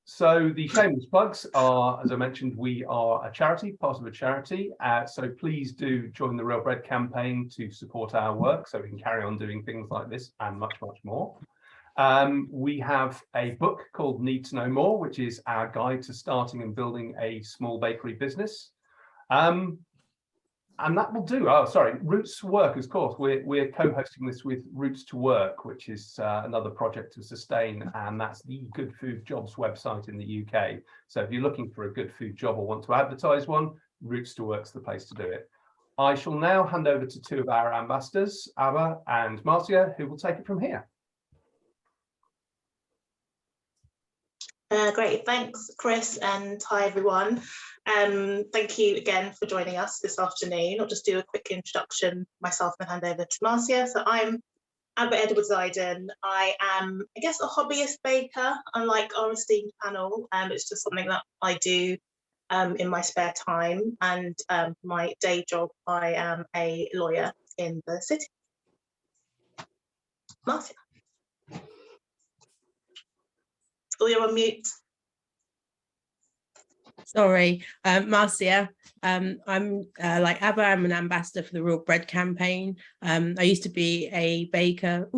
So the shameless plugs are, as I mentioned, we are a charity, part of a charity. So please do join the Real Bread campaign to support our work so we can carry on doing things like this and much, much more. We have a book called Need to Know More, which is our guide to starting and building a small bakery business. And that will do. Oh, sorry, Roots to Work, of course. We're co-hosting this with Roots to Work, which is another project to sustain, and that's the Good Food Jobs website in the UK. So if you're looking for a good food job or want to advertise one, Roots to Work's the place to do it. I shall now hand over to two of our ambassadors, Abba and Marcia, who will take it from here. Great, thanks Chris, and hi everyone. Thank you again for joining us this afternoon. I'll just do a quick introduction myself and hand over to Marcia. So I'm Abba Edwards-Iden. I am, I guess, a hobbyist baker, unlike our esteemed panel. It's just something that I do in my spare time, and my day job, I am a lawyer in the city. Marcia. Oh, you're on mute. Sorry, Marcia. I'm like Abba, I'm an ambassador for the Real Bread campaign. I used to be a baker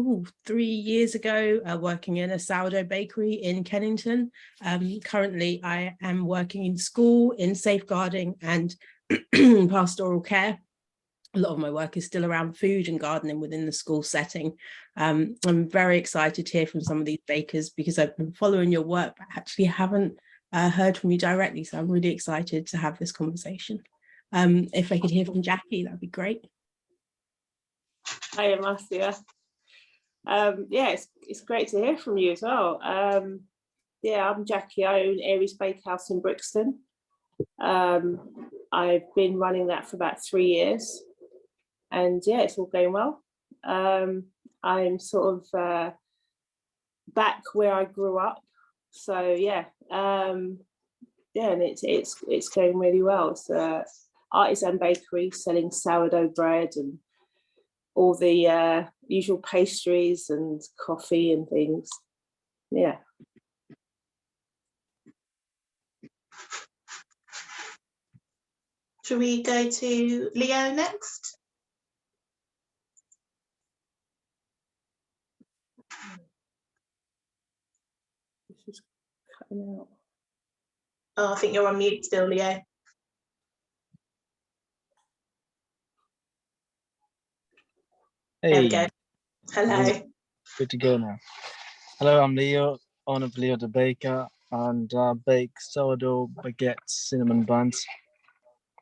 3 years ago, working in a sourdough bakery in Kennington. Currently, I am working in school in safeguarding and pastoral care. A lot of my work is still around food and gardening within the school setting. I'm very excited to hear from some of these bakers because I've been following your work, but actually haven't heard from you directly. So I'm really excited to have this conversation. If I could hear from Jackie, that'd be great. Hi, Marcia. Yeah, it's great to hear from you as well. Yeah, I'm Jackie. I own Aries Bakehouse in Brixton. I've been running that for about 3 years. And yeah, it's all going well. I'm sort of back where I grew up. So yeah, yeah, and it's going really well. It's artisan bakery selling sourdough bread and all the usual pastries and coffee and things. Yeah. Should we go to Leo next? This is cutting out. Oh, I think you're on mute still, Leo. Hey, there we go. Hello. good to go now. Hello, I'm Leo, owner of Leo the Baker, and I bake sourdough, baguettes, cinnamon buns.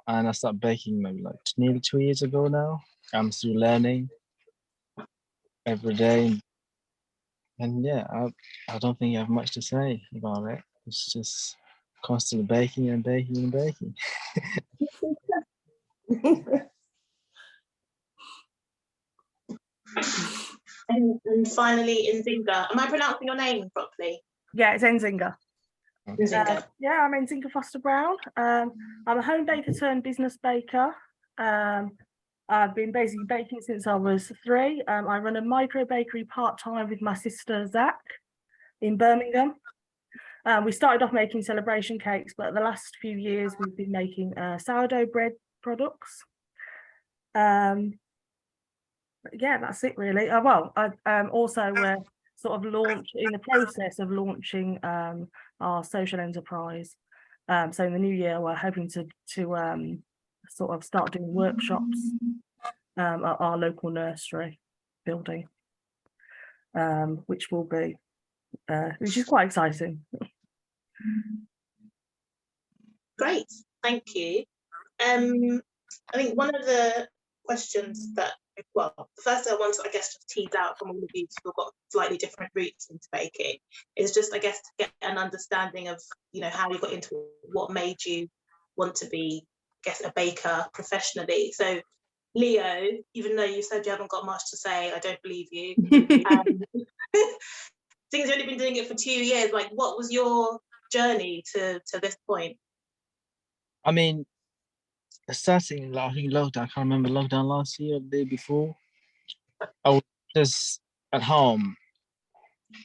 And I started baking maybe like nearly 2 years ago now. I'm still learning every day. And yeah, I don't think I have much to say about it. It's just constantly baking and baking and baking. And finally, Nzinga. Am I pronouncing your name properly? Yeah, it's Nzinga. Nzinga. Yeah, I'm Nzinga Foster Brown. I'm a home baker turned business baker. I've been basically baking since I was 3. I run a micro bakery part-time with my sister Zach in Birmingham. We started off making celebration cakes, but the last few years we've been making sourdough bread products. Yeah, that's it really. Well, also we're sort of in the process of launching our social enterprise. So in the new year, we're hoping to sort of start doing workshops at our local nursery building, which is quite exciting. Great, thank you. I think one of the questions that, well, first I want to, I guess, just tease out from all of you who've got slightly different routes into baking, is just, I guess, to get an understanding of, you know, how you got into what made you want to be, I guess, a baker professionally. So, Leo, even though you said you haven't got much to say, I don't believe you. Things you've only been doing it for 2 years. Like, what was your journey to this point? I mean, starting, I think lockdown, I can't remember lockdown last year or the day before. I was just at home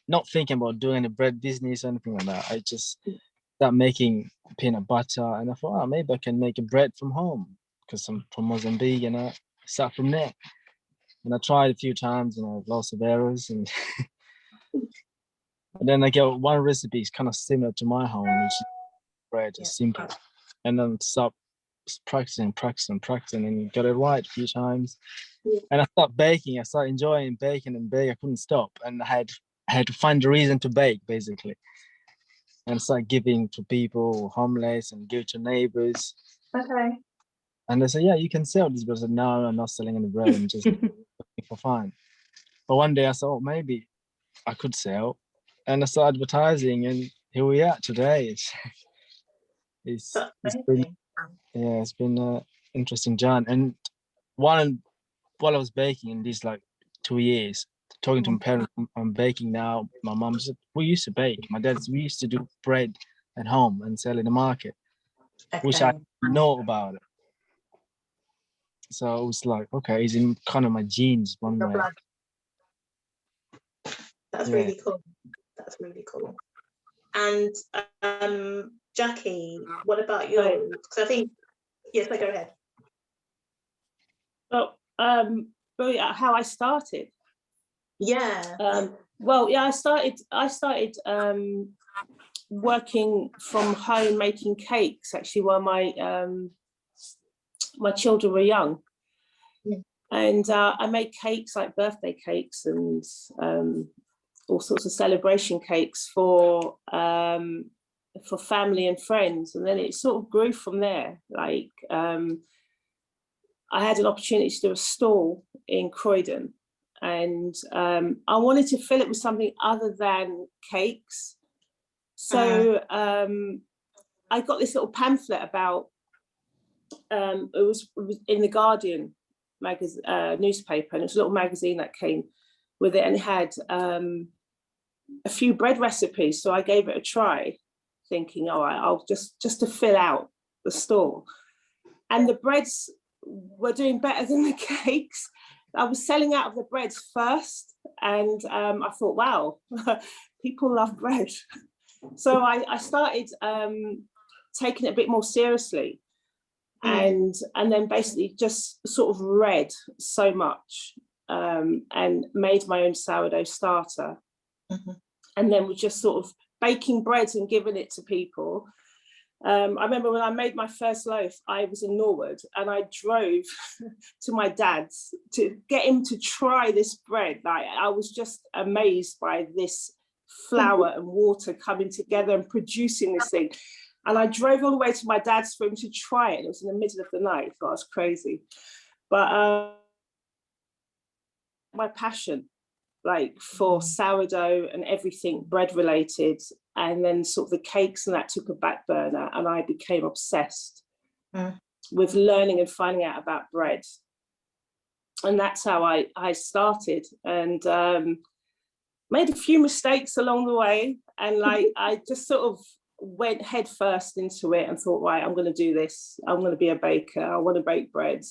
not thinking about doing any bread business or anything like that. I just started making peanut butter, and I thought, oh, maybe I can make a bread from home because I'm from Mozambique, and I start from there. And I tried a few times, lots of errors, and then I get one recipe is kind of similar to my home, which is bread, just simple. And then start practicing, and got it right a few times. And I started baking. I started enjoying baking and bake. I couldn't stop, and I had to find a reason to bake, basically, and start giving to people, homeless, and give to neighbors. Okay. And they said, "Yeah, you can sell this." But I said, "No, I'm not selling any bread. I'm just looking for fun." But one day I thought, oh, maybe I could sell, and I started advertising, and here we are today. It's been an interesting journey. And while I was baking in these like 2 years, talking to my parents, I'm baking now. My mum said, we used to bake. My dad, we used to do bread at home and sell in the market, which I know about it. So it was like, okay, it's in kind of my genes one way. That's really cool. That's really cool. And Jackie, what about you? Because I think, yes, go ahead. Well, how I started. Yeah. I started working from home making cakes actually while my children were young. And I made cakes like birthday cakes and all sorts of celebration cakes for family and friends, and then it sort of grew from there. Like I had an opportunity to do a stall in Croydon, and I wanted to fill it with something other than cakes. So I got this little pamphlet about it was in the Guardian newspaper, and it was a little magazine that came with it, and it had a few bread recipes. So I gave it a try, thinking, all right, I'll just to fill out the stall. And the breads were doing better than the cakes. I was selling out of the breads first, and I thought, wow, people love bread. So I started taking it a bit more seriously, and then basically just sort of read so much, and made my own sourdough starter, and then was just sort of baking bread and giving it to people. I remember when I made my first loaf, I was in Norwood, and I drove to my dad's to get him to try this bread. Like, I was just amazed by this flour and water coming together and producing this thing. And I drove all the way to my dad's for him to try it. It was in the middle of the night. So I was crazy. But my passion, like, for sourdough and everything bread related, and then sort of the cakes and that took a back burner, and I became obsessed with learning and finding out about bread. And that's how I started, and made a few mistakes along the way, and like I just sort of went head first into it and thought, right, I'm going to do this. I'm going to be a baker. I want to bake bread.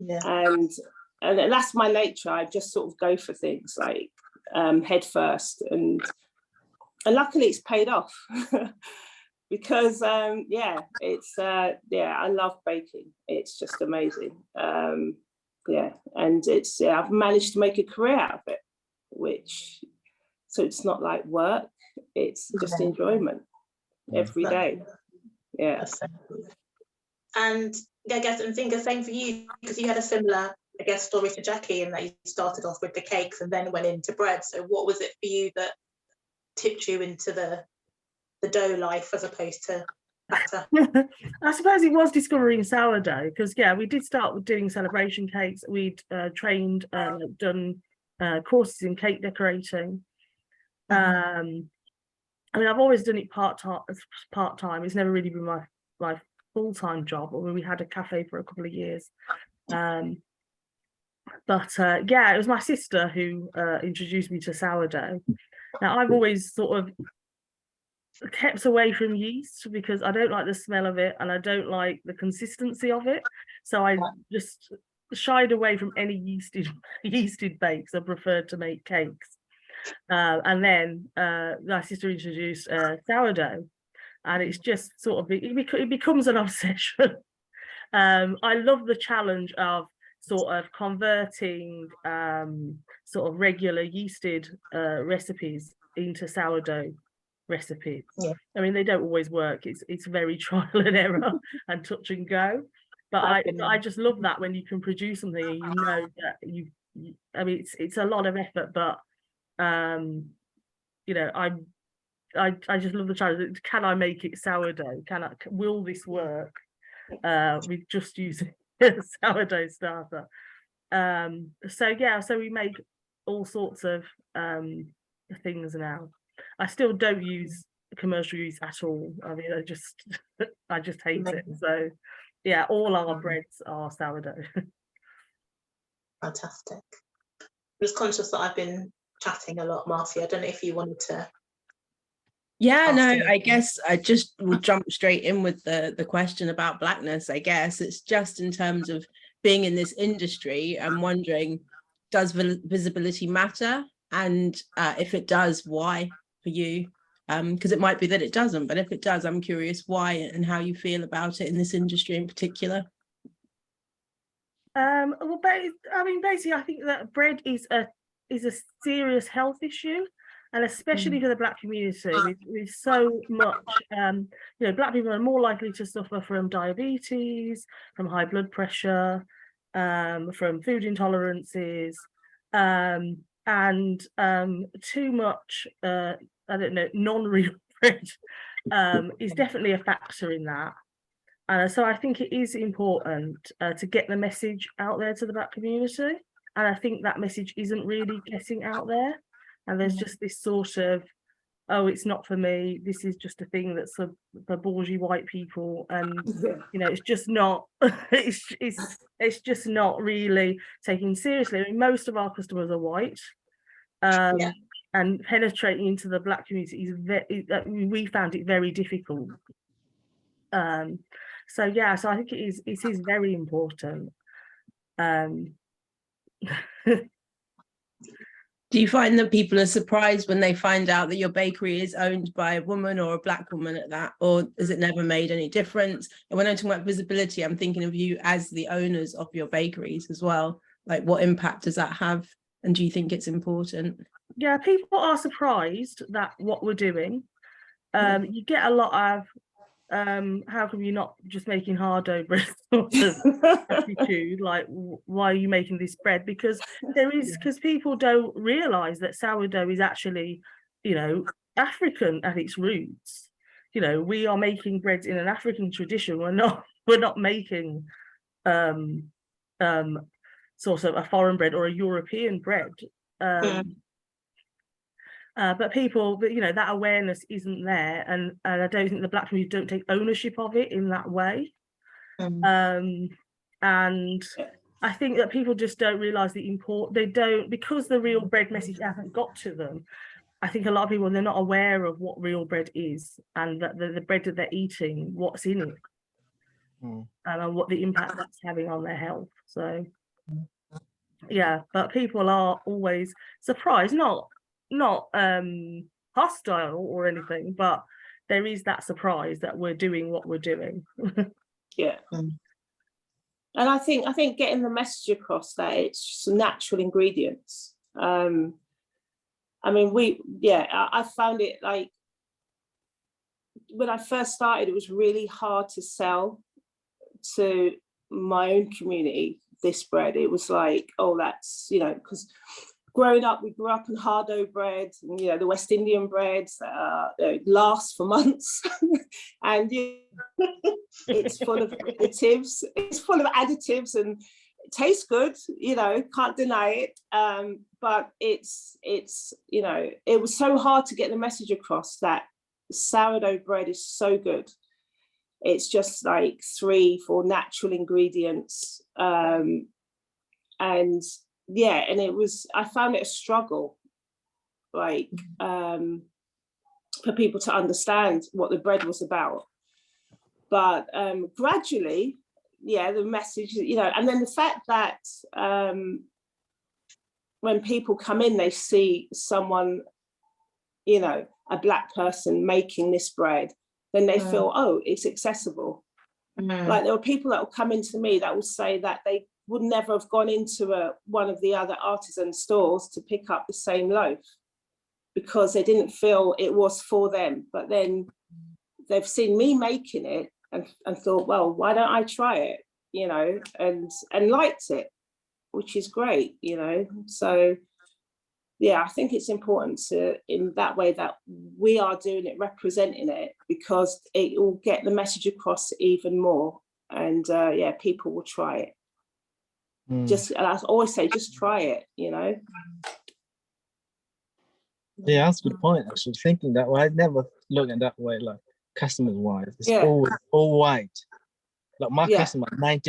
And that's my nature. I just sort of go for things like head first, and luckily it's paid off because it's I love baking. It's just amazing. And it's I've managed to make a career out of it, so it's not like work, it's just enjoyment every day. And I guess, and think the same for you, because you had a similar, I guess, story to Jackie, in that you started off with the cakes and then went into bread. So what was it for you that tipped you into the dough life as opposed to batter? I suppose it was discovering sourdough, because we did start with doing celebration cakes. We'd trained, done courses in cake decorating. I mean, I've always done it part-time. It's never really been my full-time job, although we had a cafe for a couple of years. It was my sister who introduced me to sourdough. Now, I've always sort of kept away from yeast because I don't like the smell of it and I don't like the consistency of it. So I just shied away from any yeasted bakes. I preferred to make cakes. And then my sister introduced sourdough, and it's just sort of it becomes an obsession. I love the challenge of sort of converting sort of regular yeasted recipes into sourdough recipes. Yeah. I mean, they don't always work. It's very trial and error and touch and go. But I just love that when you can produce something and you know that you I mean, it's a lot of effort, but you know, I just love the challenge. Can I make it sourdough? Will this work with just using a sourdough starter? So yeah, so we make all sorts of things now. I still don't use commercial yeast at all. I mean, I just hate it. So yeah, all our breads are sourdough. Fantastic. I'm just conscious that I've been chatting a lot, Marcia. I don't know if you wanted to. Yeah, no, Awesome. I guess I just will jump straight in with the question about blackness. I guess it's just in terms of being in this industry, I'm wondering, does visibility matter? And if it does, why for you? Because it might be that it doesn't, but if it does, I'm curious why and how you feel about it in this industry in particular. Well, I mean, basically, I think that bread is a serious health issue, and especially for the Black community, with so much, you know, Black people are more likely to suffer from diabetes, from high blood pressure, from food intolerances, and too much, I don't know, non-real bread is definitely a factor in that. So I think it is important to get the message out there to the Black community, and I think that message isn't really getting out there. And there's just this sort of, oh, it's not for me. This is just a thing that's for bourgeois white people, and you know, it's just not. it's just not really taken seriously. I mean, most of our customers are white, and penetrating into the Black community is we found it very difficult. So yeah, so I think it is very important. Do you find that people are surprised when they find out that your bakery is owned by a woman or a Black woman at that, or has it never made any difference? And when I'm talking about visibility, I'm thinking of you as the owners of your bakeries as well. Like, what impact does that have? And do you think it's important? Yeah, people are surprised that what we're doing. You get a lot of, how come you're not just making hard dough bread sort of attitude, like, why are you making this bread? Because people don't realize that sourdough is actually, you know, African at its roots. You know, we are making breads in an African tradition. We're not making sort of a foreign bread or a European bread. But people, you know, that awareness isn't there, and I don't think the Black community don't take ownership of it in that way. And I think that people just don't realise the import. They don't, because the real bread message hasn't got to them. I think a lot of people, they're not aware of what real bread is, and that the bread that they're eating, what's in it, and what the impact that's having on their health. So yeah, but people are always surprised, not hostile or anything, but there is that surprise that we're doing what we're doing. Yeah. And I think getting the message across that it's just natural ingredients. I mean, I found it, like, when I first started, it was really hard to sell to my own community this bread. It was like, oh, that's, you know, because growing up, we grew up on hard dough bread, and, you know, the West Indian breads last for months, and it's full of additives. It's full of additives, and it tastes good. You know, can't deny it. But it's you know, it was so hard to get the message across that sourdough bread is so good. It's just like 3-4 natural ingredients, and yeah, and I found it a struggle, like, for people to understand what the bread was about. But gradually, yeah, the message, you know, and then the fact that when people come in, they see someone, you know, a Black person making this bread, then they feel, oh, it's accessible. Like there were people that will come into me that will say that they would never have gone into one of the other artisan stores to pick up the same loaf because they didn't feel it was for them. But then they've seen me making it and thought, well, why don't I try it, you know, and liked it, which is great, you know. So yeah, I think it's important to, in that way that we are doing it, representing it, because it will get the message across even more. And yeah, people will try it. Just, and I always say, just try it, you know. Yeah, that's a good point. Actually, thinking that way, I never look at that way, like customers wise. It's all white. Like my customer, 90%,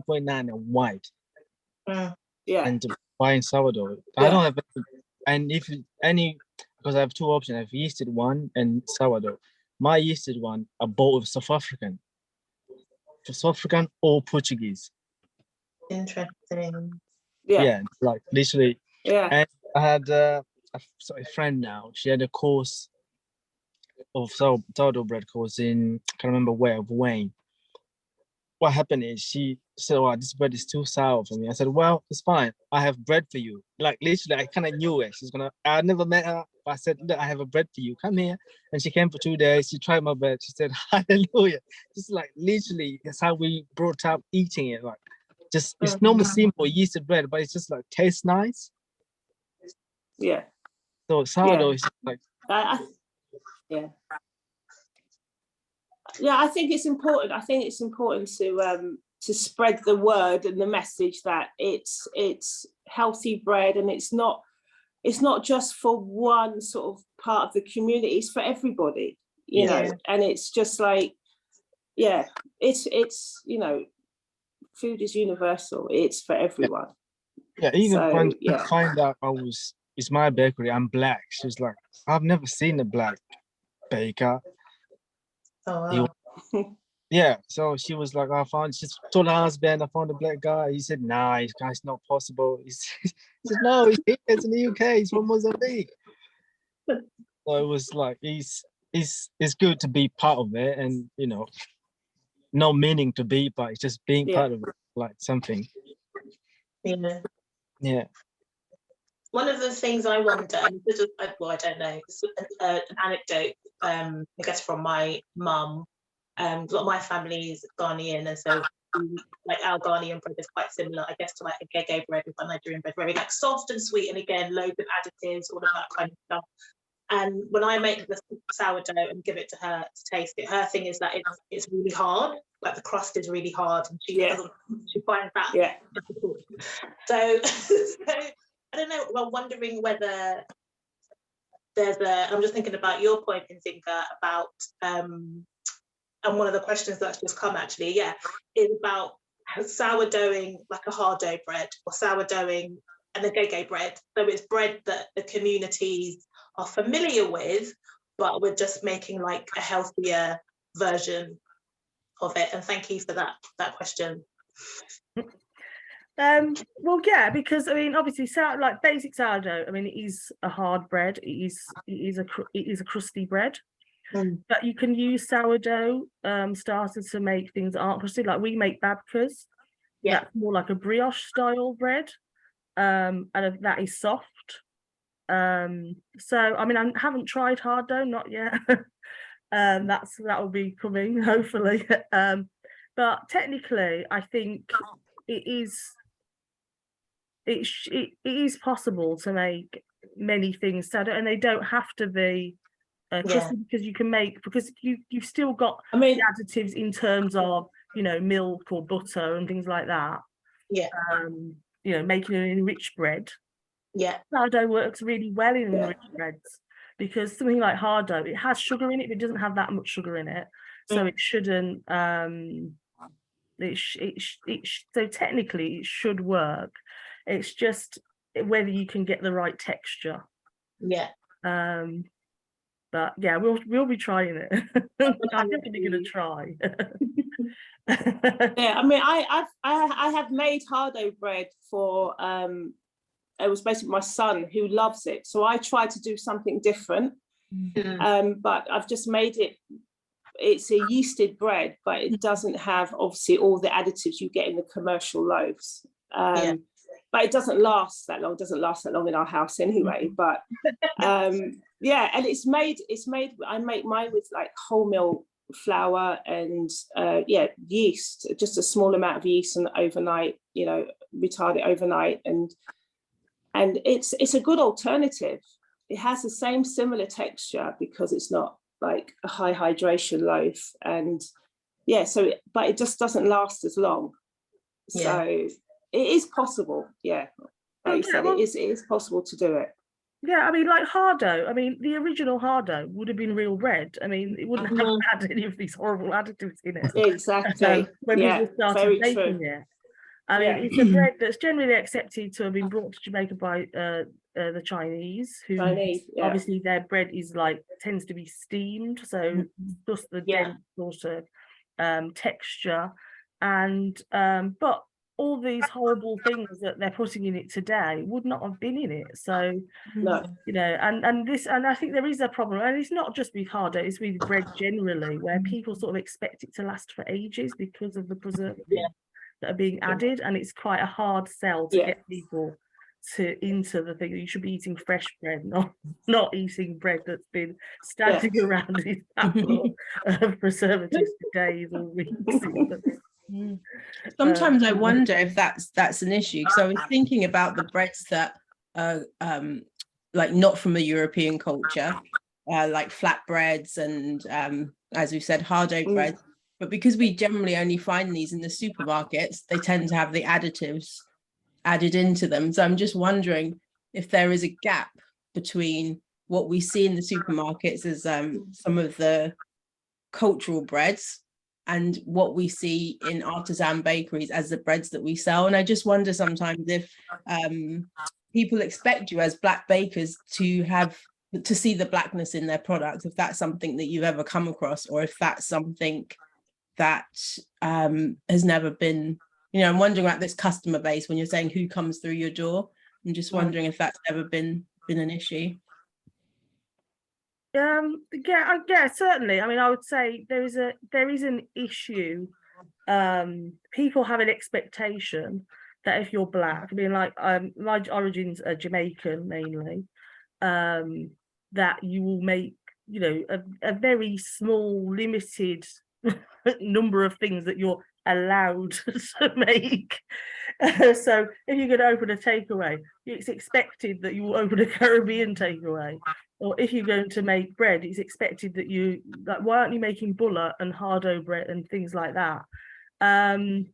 9.9 are white. And buying sourdough, I don't have, and if any, because I have two options. I have yeasted one and sourdough. My yeasted one are both South African. South African or Portuguese. Interesting. Yeah, like literally. Yeah. And I had a friend now. She had a course of sourdough bread course in, I can't remember where, of Wayne. What happened is she said, "Oh, this bread is too sour for me." I said, "Well, it's fine. I have bread for you." Like literally, I kind of knew it. I never met her, but I said, "Look, I have a bread for you. Come here." And she came for 2 days. She tried my bread. She said, "Hallelujah." Just like literally, that's how we brought up eating it. Like, just it's normal simple yeasted bread, but it's just like tastes nice. Yeah. So sourdough is like. Yeah, I think it's important. I think it's important to spread the word and the message that it's healthy bread, and it's not just for one sort of part of the community. It's for everybody, you know. And it's just like, yeah, it's you know, food is universal. It's for everyone. Yeah, even when I find out it's my bakery, I'm Black. She's like, I've never seen a Black baker. Oh, wow. Yeah, so she was like, she told her husband, I found a Black guy. He said, nah, it's not possible. He said, no, he's here, it's in the UK, he's from Mozambique. So it was like, it's good to be part of it, and you know, no meaning to be, but it's just being part of it, like something. Yeah. One of the things I wonder, and this is, well, I don't know, it's an anecdote, I guess from my mum. My family is Ghanaian, and so like our Ghanaian bread is quite similar, I guess, to like a gege bread with a Nigerian bread, very like soft and sweet, and again, loads of additives, all of that kind of stuff. And when I make the sourdough and give it to her to taste it, her thing is that it's really hard, like the crust is really hard, and she finds that difficult. So I don't know, I'm wondering whether I'm just thinking about your point, Nzinga, about and one of the questions that's just come actually, is about sourdoughing like a hard dough bread, or sourdoughing and a gege bread. So it's bread that the communities are familiar with, but we're just making like a healthier version of it. And thank you for that question. Well, yeah, because I mean, obviously, like basic sourdough, I mean, it is a hard bread. It is a crusty bread. But you can use sourdough starters to make things that aren't crusty. Like we make babkas. That's more like a brioche style bread, and that is soft. So I mean, I haven't tried hard dough, not yet. That will be coming hopefully. But technically, I think it is possible to make many things sourdough, and they don't have to be crusty, because you can make, because you've still got the additives in terms of, you know, milk or butter and things like that. You know, making an enriched bread. Sourdough works really well in enriched breads, because something like hard dough, it has sugar in it, but it doesn't have that much sugar in it, so it shouldn't. So technically, it should work. It's just whether you can get the right texture. But yeah, we'll be trying it. I'm definitely going to try. I mean, I have made hard dough bread for it was basically my son who loves it. So I tried to do something different, but I've just made it, it's a yeasted bread, but it doesn't have obviously all the additives you get in the commercial loaves. But it doesn't last that long. It doesn't last that long in our house anyway. But yeah, and it's made. I make mine with like wholemeal flour and yeast, just a small amount of yeast, and overnight, retard it overnight, and it's a good alternative. It has the same similar texture because it's not like a high hydration loaf, and but it just doesn't last as long. So it is possible, like you said, it is possible to do it. Yeah, I mean, like Hardo, I mean, the original Hardo would have been real bread. I mean, it wouldn't have had any of these horrible additives in it. Exactly. When people started making it. I mean, it's a bread that's generally accepted to have been brought to Jamaica by the Chinese, who obviously their bread is tends to be steamed, so just the dense sort of texture, and but all these horrible things that they're putting in it today would not have been in it. So and I think there is a problem, and it's not just with Hardo, it's with bread generally, where people sort of expect it to last for ages because of the preservatives that are being added, and it's quite a hard sell to get people into the thing that you should be eating fresh bread, not eating bread that's been standing around in that of preservatives for days or weeks. Sometimes I wonder if that's an issue, because I was thinking about the breads that are not from a European culture, like flatbreads and as we said, Hardo bread. But because we generally only find these in the supermarkets, they tend to have the additives added into them. So I'm just wondering if there is a gap between what we see in the supermarkets as some of the cultural breads and what we see in artisan bakeries as the breads that we sell. And I just wonder sometimes if people expect you as Black bakers to see the Blackness in their products, if that's something that you've ever come across, or if that's something that has never been, I'm wondering about this customer base when you're saying who comes through your door. I'm just wondering if that's ever been an issue. Yeah, certainly. I mean, I would say there is an issue. People have an expectation that if you're Black, I mean, my origins are Jamaican mainly, that you will make, a very small, limited number of things that you're allowed to make. So if you're going to open a takeaway, it's expected that you will open a Caribbean takeaway. Or if you're going to make bread, it's expected that why aren't you making bullet and Hardo bread and things like that? And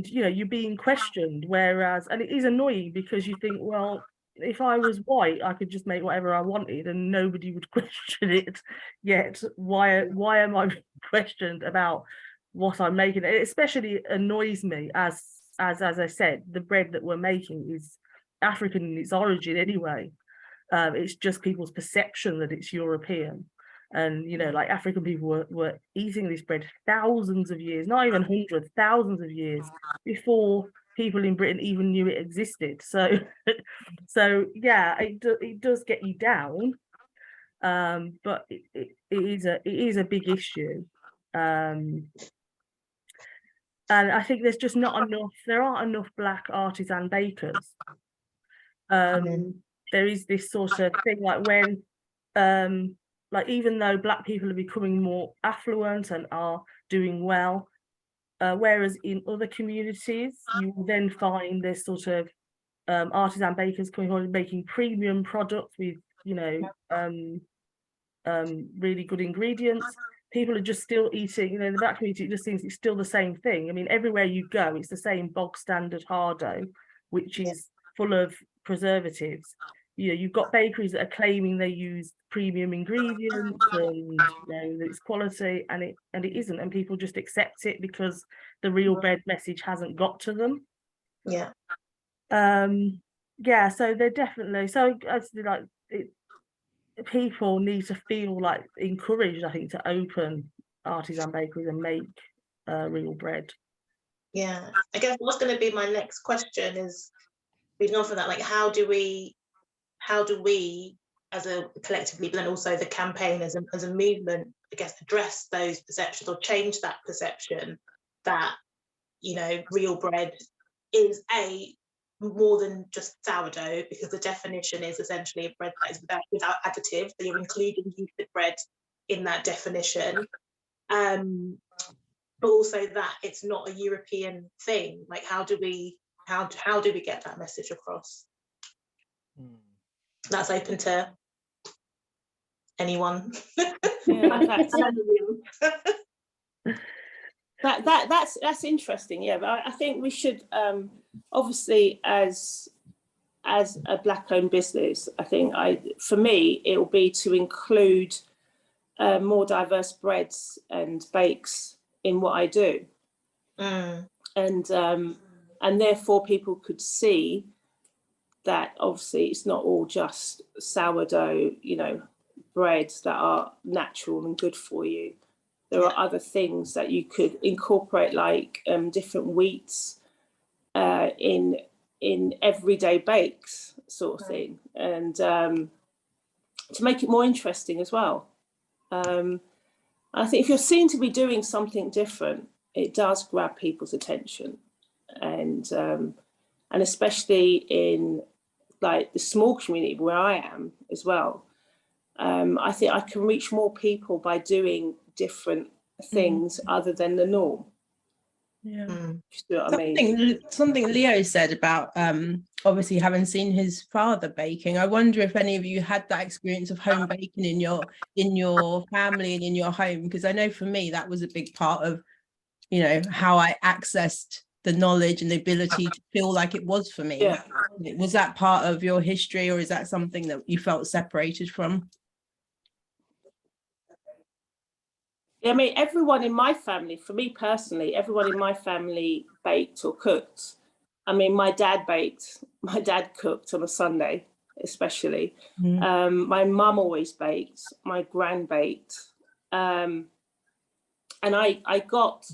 you're being questioned, whereas, and it is annoying because you think, well, if I was white, I could just make whatever I wanted and nobody would question it. Yet why am I questioned about what I'm making? It especially annoys me as I said, the bread that we're making is African in its origin anyway. It's just people's perception that it's European. And African people were eating this bread thousands of years, not even hundreds, thousands of years before people in Britain even knew it existed. So yeah, it does get you down, but it is a big issue, and I think there's just not enough. There aren't enough Black artisan bakers. There is this sort of thing when even though Black people are becoming more affluent and are doing well, whereas in other communities, you will then find this sort of artisan bakers coming on and making premium products with, really good ingredients. People are just still eating, in the Black community, it just seems it's still the same thing. I mean, everywhere you go, it's the same bog standard Hardo, which is full of preservatives. You've got bakeries that are claiming they use premium ingredients and that it's quality, and it isn't, and people just accept it because the real bread message hasn't got to them. So they're definitely people need to feel encouraged, I think, to open artisan bakeries and make real bread. I guess what's going to be my next question is, reading on from that, like how do we as a collectively, but then also the campaign as a movement, I guess, address those perceptions or change that perception that, you know, real bread is more than just sourdough, because the definition is essentially a bread that is without additives, so you're including Heathford bread in that definition. But also that it's not a European thing. Like how do we get that message across? That's open to anyone. Yeah, that's interesting. Yeah, but I think we should obviously as a Black-owned business, I think for me it will be to include more diverse breads and bakes in what I do, and therefore people could see that obviously it's not all just sourdough, you know, breads that are natural and good for you. There are other things that you could incorporate, like different wheats in everyday bakes, sort of thing, and to make it more interesting as well. I think if you're seen to be doing something different, it does grab people's attention, and especially in like the small community where I am as well. I think I can reach more people by doing different things other than the norm. Yeah. You see what I mean? Something Leo said about obviously having seen his father baking. I wonder if any of you had that experience of home baking in your family and in your home, because I know for me that was a big part of, you know, how I accessed the knowledge and the ability to feel like it was for me. Yeah. Was that part of your history, or is that something that you felt separated from? Yeah, I mean, everyone in my family, for me personally, everyone in my family baked or cooked. I mean, my dad baked, my dad cooked on a Sunday, especially. My mum always baked, my gran baked. And I got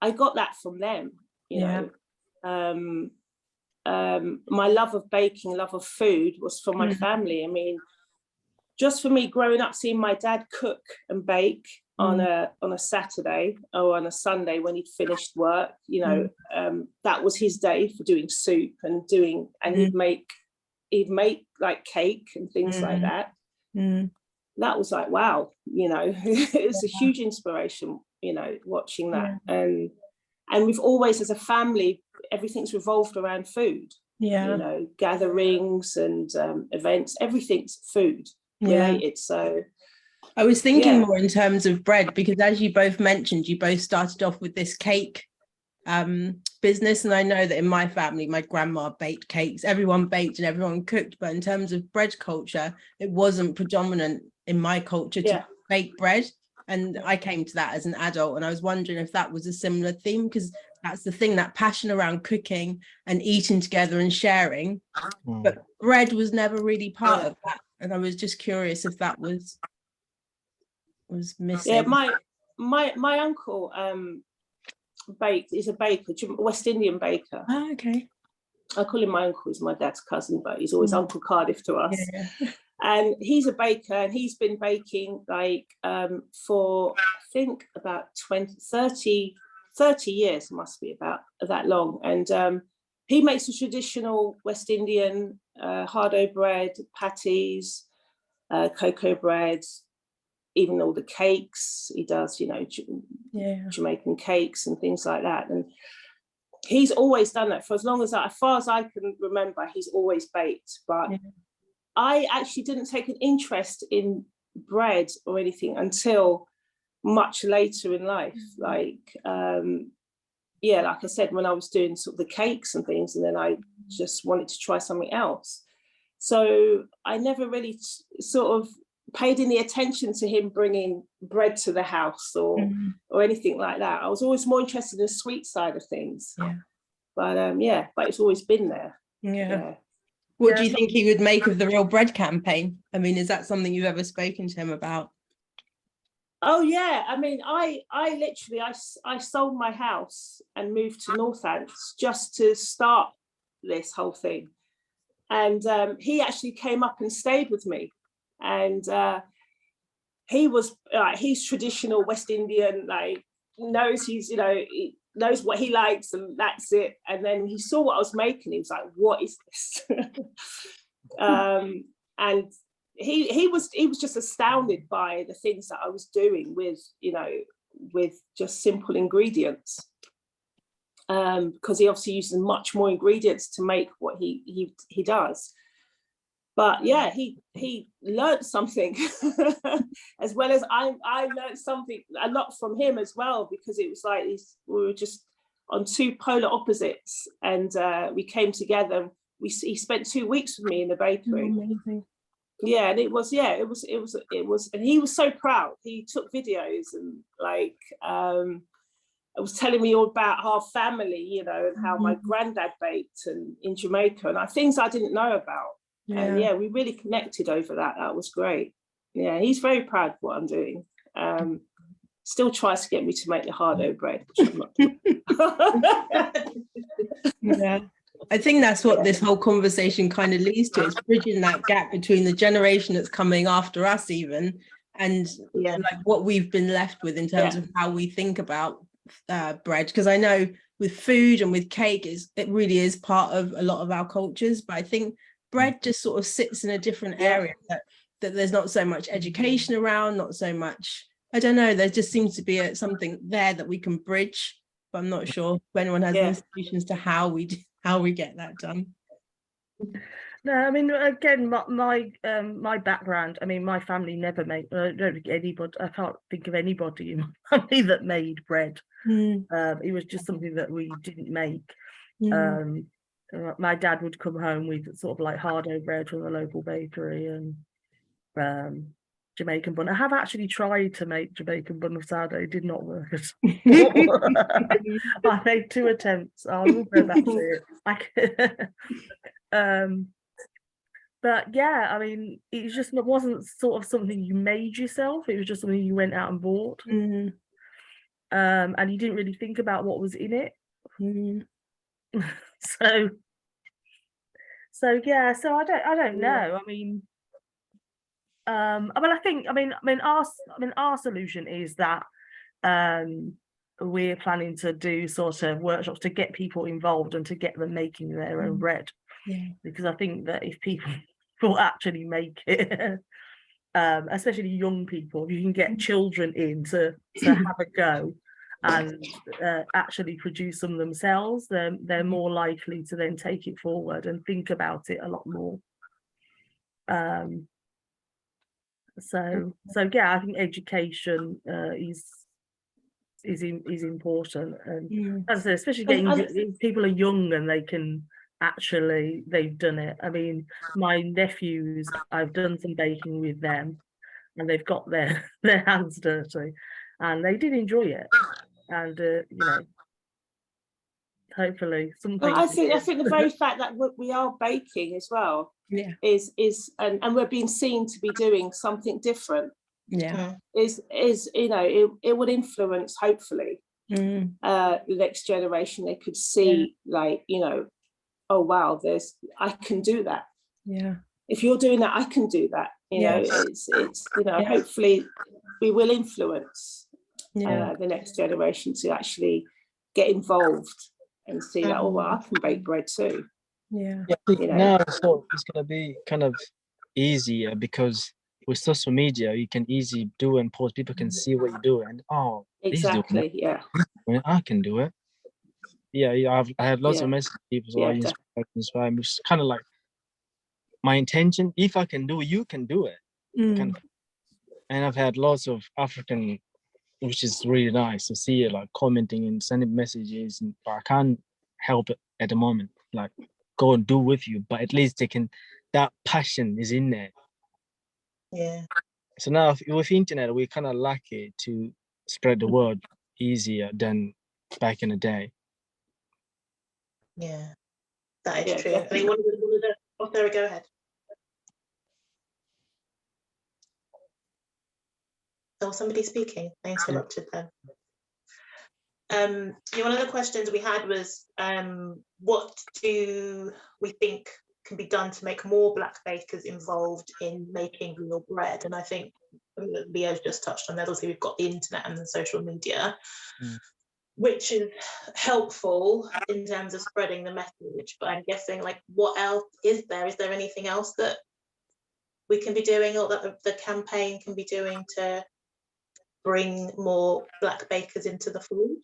that from them, you know. My love of baking, love of food was from my family. I mean, just for me growing up, seeing my dad cook and bake on a Saturday or on a Sunday when he'd finished work, you know, that was his day for doing soup and he'd make like cake and things like that. That was like, wow, you know, it was a huge inspiration, you know, watching that. And we've always, as a family, everything's revolved around food. You know, gatherings and events, everything's food related. So I was thinking more in terms of bread, because as you both mentioned, you both started off with this cake business, and I know that in my family, my grandma baked cakes, everyone baked and everyone cooked, but in terms of bread culture, it wasn't predominant in my culture to bake bread. And I came to that as an adult, and I was wondering if that was a similar theme, because that's the thing, that passion around cooking and eating together and sharing, but bread was never really part of that. And I was just curious if that was missing. Yeah, my uncle is a baker, West Indian baker. Oh, okay. I call him my uncle, he's my dad's cousin, but he's always Uncle Cardiff to us. And he's a baker, and he's been baking like for I think about 30 years, must be about that long. And he makes a traditional West Indian hardo bread, patties, cocoa bread, even all the cakes he does, you know, Jamaican cakes and things like that. And he's always done that for as far as I can remember. He's always baked. But I actually didn't take an interest in bread or anything until much later in life. Like, like I said, when I was doing sort of the cakes and things, and then I just wanted to try something else. So I never really sort of paid any attention to him bringing bread to the house or anything like that. I was always more interested in the sweet side of things. But but it's always been there. What do you think he would make of the Real Bread campaign? I mean, is that something you've ever spoken to him about? Oh yeah, I mean, I literally sold my house and moved to Northants just to start this whole thing. And he actually came up and stayed with me. And he was he's traditional West Indian, like knows he's, you know, he knows what he likes and that's it. And then he saw what I was making. He was like, what is this? And he was just astounded by the things that I was doing with, you know, with just simple ingredients. Because he obviously uses much more ingredients to make what he does. But yeah, he learned something as well as I learned something a lot from him as well, because it was like we were just on two polar opposites, and we came together. He spent 2 weeks with me in the bakery. Amazing. Yeah, and it was, and he was so proud. He took videos and like I was telling me all about our family, you know, and how my granddad baked and in Jamaica, and things I didn't know about. Yeah. And yeah, we really connected over that. That was great. Yeah, he's very proud of what I'm doing. Still tries to get me to make the hard-dough bread, which I'm not doing. Yeah. I think that's what this whole conversation kind of leads to. It's bridging that gap between the generation that's coming after us even, and like what we've been left with in terms of how we think about bread. Because I know with food and with cake, it really is part of a lot of our cultures, but I think bread just sort of sits in a different area that there's not so much education around, not so much, I don't know, there just seems to be something there that we can bridge, but I'm not sure if anyone has any solutions to how we get that done. No, I mean, again, my background, I mean, my family never made, I don't think anybody, I can't think of anybody in my family that made bread. It was just something that we didn't make. My dad would come home with sort of like hard-dough bread from the local bakery and Jamaican bun. I have actually tried to make Jamaican bun of sourdough. It did not work at all. I made 2 attempts. I will go back to it. But yeah, I mean, it wasn't sort of something you made yourself. It was just something you went out and bought. And you didn't really think about what was in it. So yeah, so I don't know. I mean, our solution is that we're planning to do sort of workshops to get people involved and to get them making their own bread. Yeah. Because I think that if people will actually make it, especially young people, if you can get children in to have a go and actually produce them themselves, then they're more likely to then take it forward and think about it a lot more. So yeah, I think education is important, and as I say, especially getting people are young and they can they've done it. I mean, my nephews, I've done some baking with them, and they've got their hands dirty, and they did enjoy it. And you know, hopefully something. I think the very fact that we are baking as well, is and we're being seen to be doing something different. Is you know, it would influence hopefully the next generation. They could see like, you know, oh wow, I can do that. Yeah. If you're doing that, I can do that. You know, it's you know, hopefully we will influence the next generation to actually get involved and see that, oh well, I can bake bread too. I think now so it's gonna be kind of easier because with social media you can easily do and post, people can see what you do and exactly, I can do it. I have lots of messages people inspire me. It's kind of like my intention, if I can do it, you can do it. And I've had lots of African, which is really nice to see it, like commenting and sending messages, but I can't help it at the moment, like go and do with you, but at least that passion is in there. So now with internet, we're kind of lucky to spread the word easier than back in the day. Yeah, that is true. I think one of the there we go ahead. Oh, somebody speaking. I interrupted them. One of the questions we had was, what do we think can be done to make more Black bakers involved in making real bread. And I think Leo's just touched on that. Obviously, we've got the internet and the social media, which is helpful in terms of spreading the message. But I'm guessing, like, what else is there? Is there anything else that we can be doing, or that the campaign can be doing to bring more Black bakers into the fold?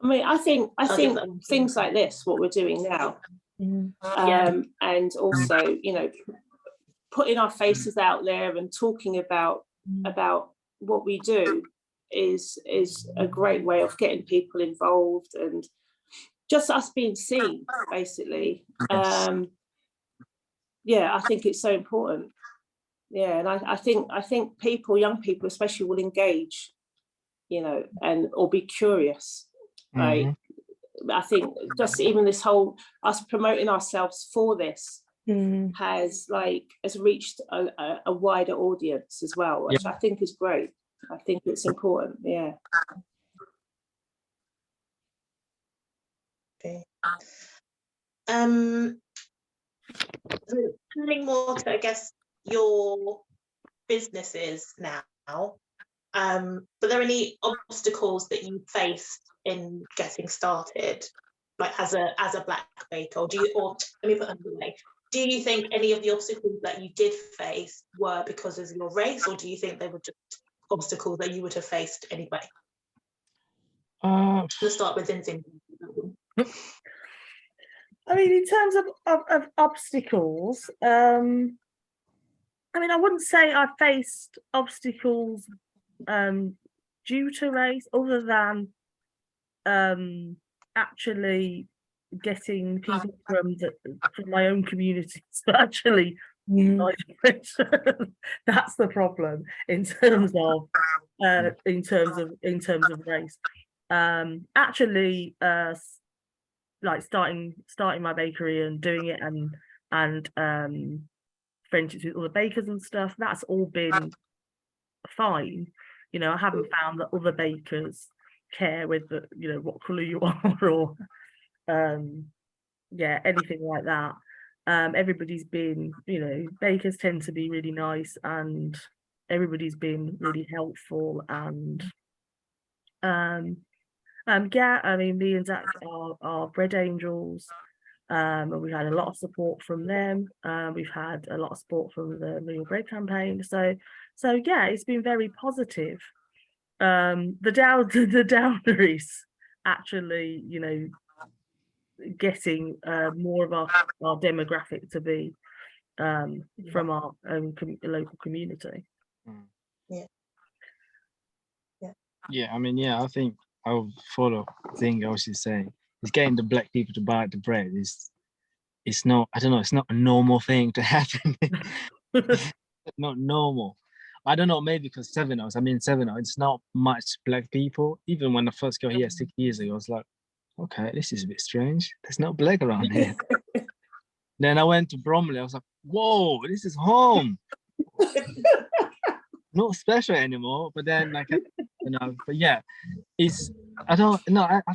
I mean, I think I'll give that one to things you. like this, what we're doing now, Yeah. and also, you know, putting our faces out there and talking about what we do is a great way of getting people involved and just us being seen, basically. Yes. Yeah, I think it's so important. Yeah, and I think people, young people especially, will engage, you know, and or be curious. Like, I think just even this whole us promoting ourselves for this has reached a wider audience as well, which I think is great. I think it's important. Yeah. Okay. So turning more to, I guess, your businesses now, were there any obstacles that you faced in getting started, like as a Black baker, or let me put it another way, do you think any of the obstacles that you did face were because of your race, or do you think they were just obstacles that you would have faced anyway? Let's start with Zinzin. I mean, in terms of obstacles, I mean, I wouldn't say I faced obstacles due to race, other than actually getting people from my own community to actually that's the problem in terms of race. Actually, like starting my bakery and doing it, and friendships with other bakers and stuff, that's all been fine. You know, I haven't found that other bakers care whether, you know, what colour you are, or yeah, anything like that. Everybody's been, you know, bakers tend to be really nice, and everybody's been really helpful. And yeah, I mean, me and Zach are bread angels, and we've had a lot of support from them. We've had a lot of support from the Real Bread campaign. So yeah, it's been very positive. The downer is actually, you know, getting more of our demographic to be from our own local community. Yeah, I mean, yeah, I think I'll follow the thing I was just saying. It's getting the Black people to buy the bread. It's not, I don't know, it's not a normal thing to happen. Not normal. I don't know, maybe because Sevenoaks, it's not much Black people. Even when I first got here 6 years ago, I was like, okay, this is a bit strange. There's no Black around here. Then I went to Bromley, I was like, whoa, this is home. Not special anymore, but then, like, you know, but yeah, I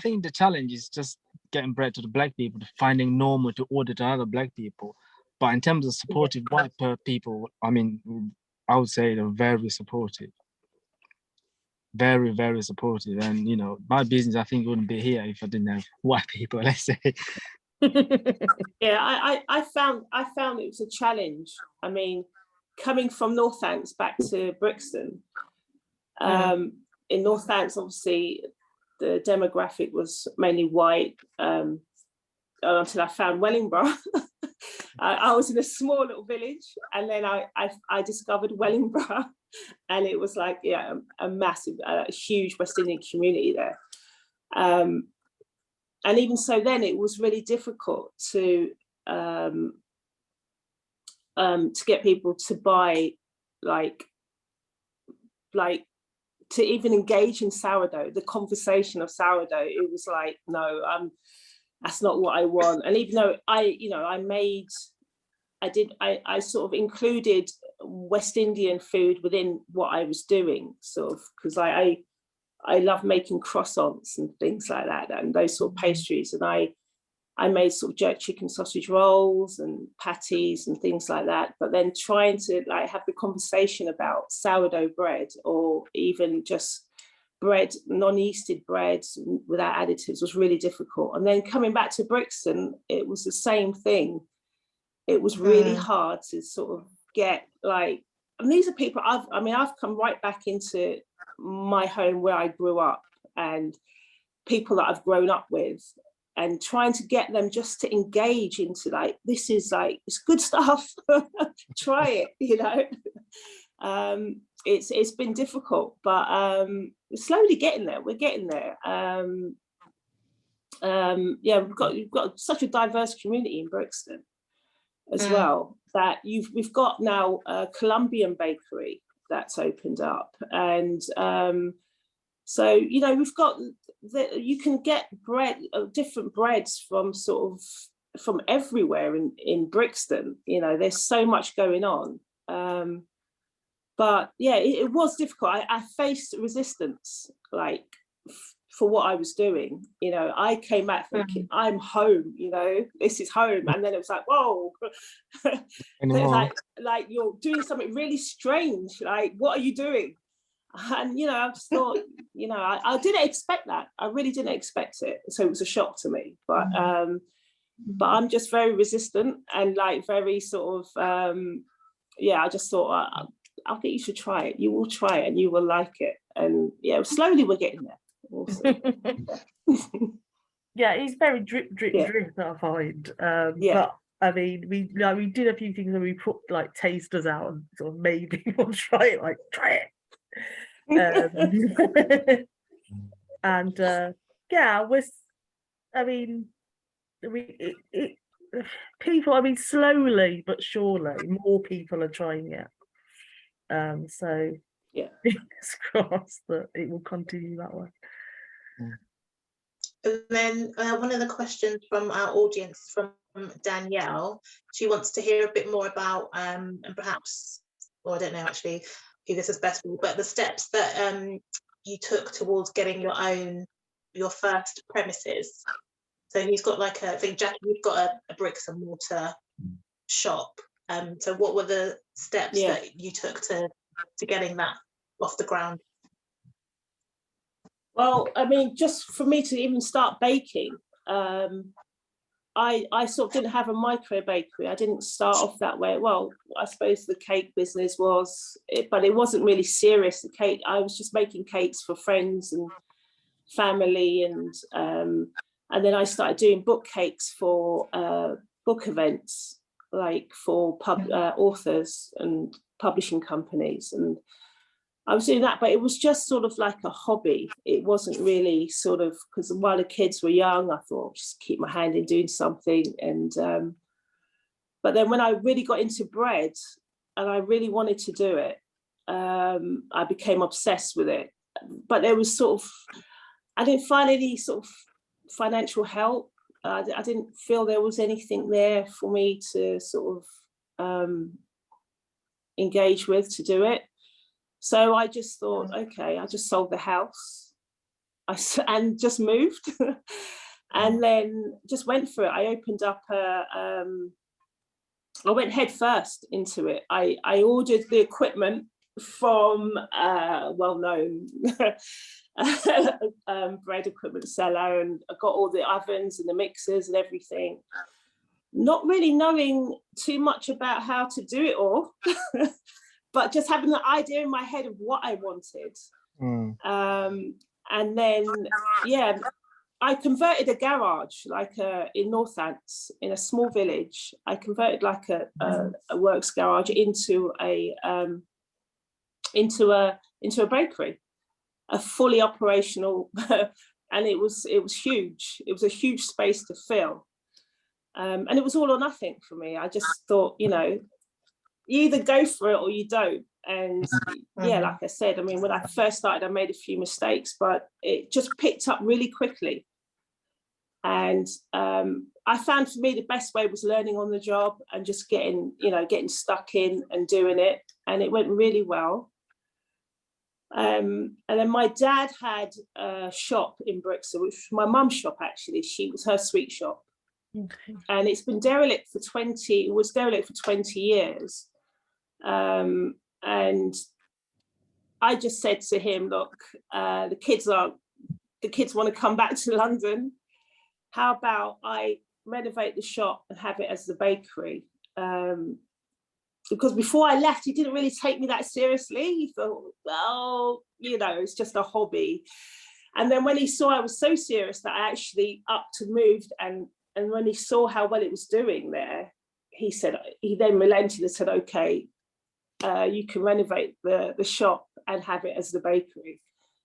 think the challenge is just getting bread to the Black people, finding normal to order to other Black people. But in terms of supportive white people, I mean, I would say they're very supportive. Very, very supportive. And, you know, my business, I think, wouldn't be here if I didn't have white people, let's say. Yeah, I found it was a challenge. I mean, coming from Northants back to Brixton, in Northants, obviously, the demographic was mainly white, until I found Wellingborough. I was in a small little village, and then I discovered Wellingborough, and it was like, yeah, a massive, huge West Indian community there. And even so, then it was really difficult to get people to buy, like to even engage in sourdough, the conversation of sourdough. It was like, no, that's not what I want. And even though I sort of included West Indian food within what I was doing, sort of, because I love making croissants and things like that, and those sort of pastries. And I I made sort of jerk chicken sausage rolls and patties and things like that. But then trying to like have the conversation about sourdough bread, or even just bread, non-yeasted bread without additives, was really difficult. And then coming back to Brixton, it was the same thing. It was really hard to sort of get like, and these are people I've come right back into my home where I grew up, and people that I've grown up with, and trying to get them just to engage into like, this is like, it's good stuff, try it, you know. It's been difficult, but we're slowly getting there. We're getting there. Yeah, we've got such a diverse community in Brixton as well, that we've got now a Colombian bakery that's opened up, and so you know, we've got you can get bread, different breads from sort of from everywhere in Brixton. You know, there's so much going on. But yeah, it was difficult. I faced resistance, like for what I was doing. You know, I came back thinking, I'm home, you know, this is home. And then it was like, whoa, like you're doing something really strange. Like, what are you doing? And, you know, I just thought, you know, I didn't expect that. I really didn't expect it. So it was a shock to me. But I'm just very resistant and like very sort of, yeah, I just thought, I think you should try it. You will try it and you will like it. And yeah, slowly we're getting there. Yeah, it's very drip, I find. But I mean, we did a few things and we put like tasters out and sort of made people try it, like try it. And yeah, people, I mean, slowly but surely more people are trying it. So yeah, fingers crossed that it will continue that way. And then one of the questions from our audience, from Danielle, she wants to hear a bit more about, and perhaps, or I don't know actually who this is best for, but the steps that you took towards getting your first premises. So he's got like I think Jackie, you've got a bricks and mortar shop. So what were the steps that you took to getting that off the ground? Well, I mean, just for me to even start baking, I sort of didn't have a micro bakery. I didn't start off that way. Well, I suppose the cake business was, but it wasn't really serious. The cake, I was just making cakes for friends and family, and then I started doing book cakes for book events, like for authors and publishing companies, and I was doing that, but it was just sort of like a hobby. It wasn't really sort of, because while the kids were young, I thought I'll just keep my hand in doing something. And but then when I really got into bread and I really wanted to do it, I became obsessed with it. But there was sort of, I didn't find any sort of financial help. I didn't feel there was anything there for me to sort of engage with to do it. So I just thought, okay, I just sold the house and just moved and then just went for it. I opened up I went head first into it. I ordered the equipment from a well-known bread equipment seller, and I got all the ovens and the mixers and everything, not really knowing too much about how to do it all. But just having the idea in my head of what I wanted. And then, yeah, I converted a garage, like in Northants, in a small village. I converted like a works garage into a bakery, a fully operational, and it was huge. It was a huge space to fill. And it was all or nothing for me. I just thought, you know, you either go for it or you don't. And yeah, like I said, I mean, when I first started, I made a few mistakes, but it just picked up really quickly. And I found for me the best way was learning on the job and just getting stuck in and doing it. And it went really well. And then my dad had a shop in Brixton, which was my mum's shop actually. She was her sweet shop. Okay. and it's been derelict for 20 years. And I just said to him, look, the kids want to come back to London. How about I renovate the shop and have it as the bakery? Because before I left, he didn't really take me that seriously. He thought, well, you know, it's just a hobby. And then when he saw I was so serious that I actually upped and moved, and when he saw how well it was doing there, he then relented and said, okay, you can renovate the shop and have it as the bakery.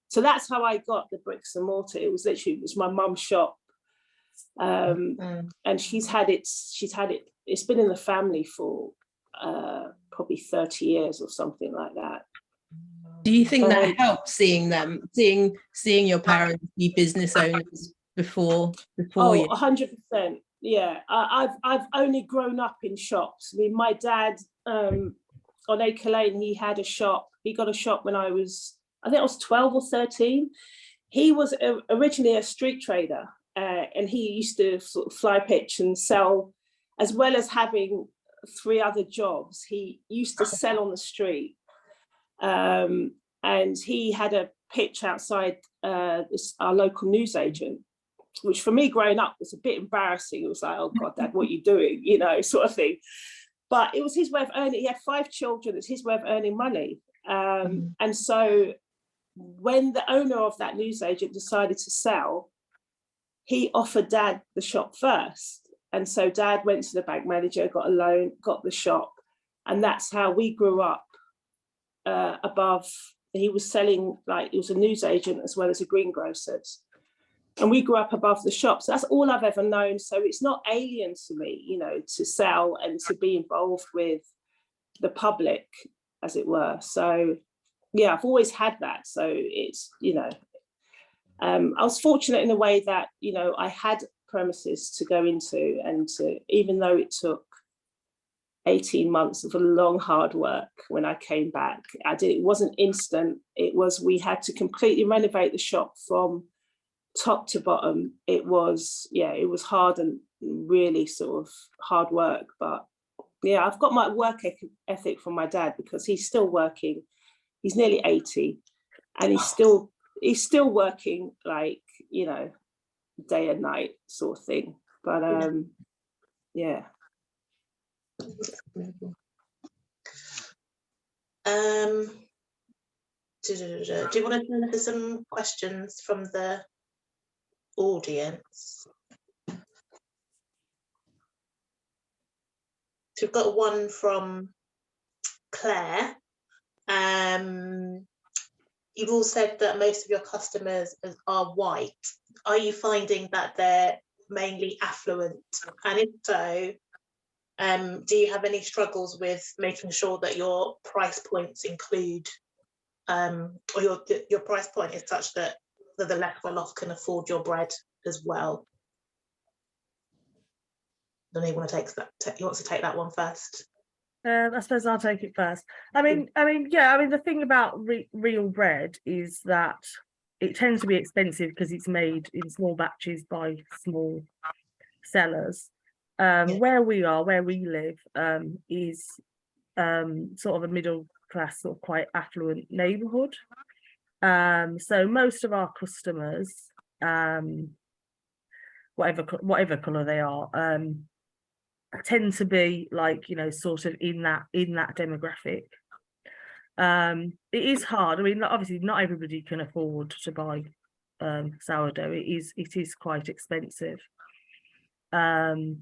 So that's how I got the bricks and mortar. It was my mum's shop. And she's had it, it's been in the family for probably 30 years or something like that. Do you think that helped seeing your parents be business owners before you? 100%. Yeah, I've only grown up in shops. I mean, my dad on Acre Lane, he had a shop. He got a shop when I think I was 12 or 13. He was originally a street trader, and he used to sort of fly pitch and sell, as well as having 3 other jobs. He used to sell on the street. And he had a pitch outside our local newsagent, which for me growing up was a bit embarrassing. It was like, oh God, Dad, what are you doing? You know, sort of thing. But it was his way of earning. He had 5 children. It's his way of earning money. And so when the owner of that newsagent decided to sell, he offered Dad the shop first. And so Dad went to the bank manager, got a loan, got the shop. And that's how we grew up above. He was selling, like, he was a newsagent as well as a greengrocer's. And we grew up above the shop. So that's all I've ever known. So it's not alien to me, you know, to sell and to be involved with the public, as it were. So, yeah, I've always had that. So it's, you know, I was fortunate in a way that, you know, I had premises to go into, and even though it took 18 months of a long, hard work when I came back, it wasn't instant. We had to completely renovate the shop from top to bottom. It was hard and really sort of hard work. But yeah, I've got my work ethic from my dad, because he's still working. He's nearly 80, and he's still working, like, you know, day and night sort of thing. But yeah. Do you want to turn to some questions from the audience? So we've got one from Claire. You've all said that most of your customers are white. Are you finding that they're mainly affluent? And if so, do you have any struggles with making sure that your price points include, or your price point is such that the less well off can afford your bread as well? I don't know, you want to take that one first? I suppose I'll take it first. I mean, the thing about real bread is that it tends to be expensive because it's made in small batches by small sellers. Where we live is sort of a middle class, sort of quite affluent neighbourhood. So most of our customers, whatever colour they are, tend to be, like, you know, sort of in that demographic. It is hard. I mean, obviously not everybody can afford to buy sourdough. It is quite expensive. We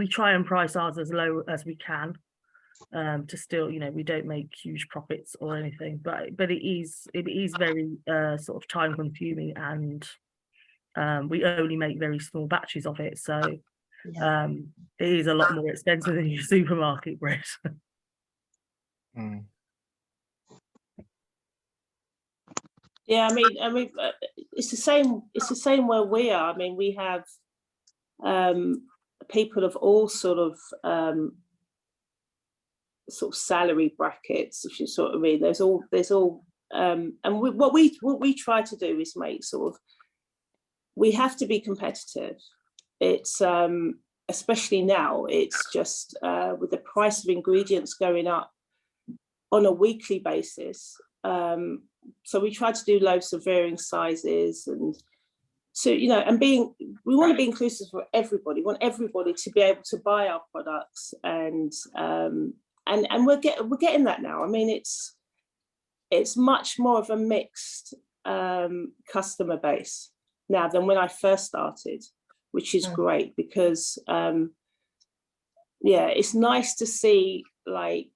try and price ours as low as we can, to still, you know, we don't make huge profits or anything, but it is very sort of time consuming, and we only make very small batches of it, so it is a lot more expensive than your supermarket bread. Yeah, I mean, it's the same where we are. I mean, we have people of all sort of salary brackets, if you sort of mean. There's all, and what we try to do is make we have to be competitive. it's especially now, it's just with the price of ingredients going up on a weekly basis. So we try to do loaves of varying sizes, and so, you know, and we want to be inclusive for everybody. We want everybody to be able to buy our products, and we're getting that now. I mean, it's much more of a mixed customer base now than when I first started, which is great, because yeah, it's nice to see like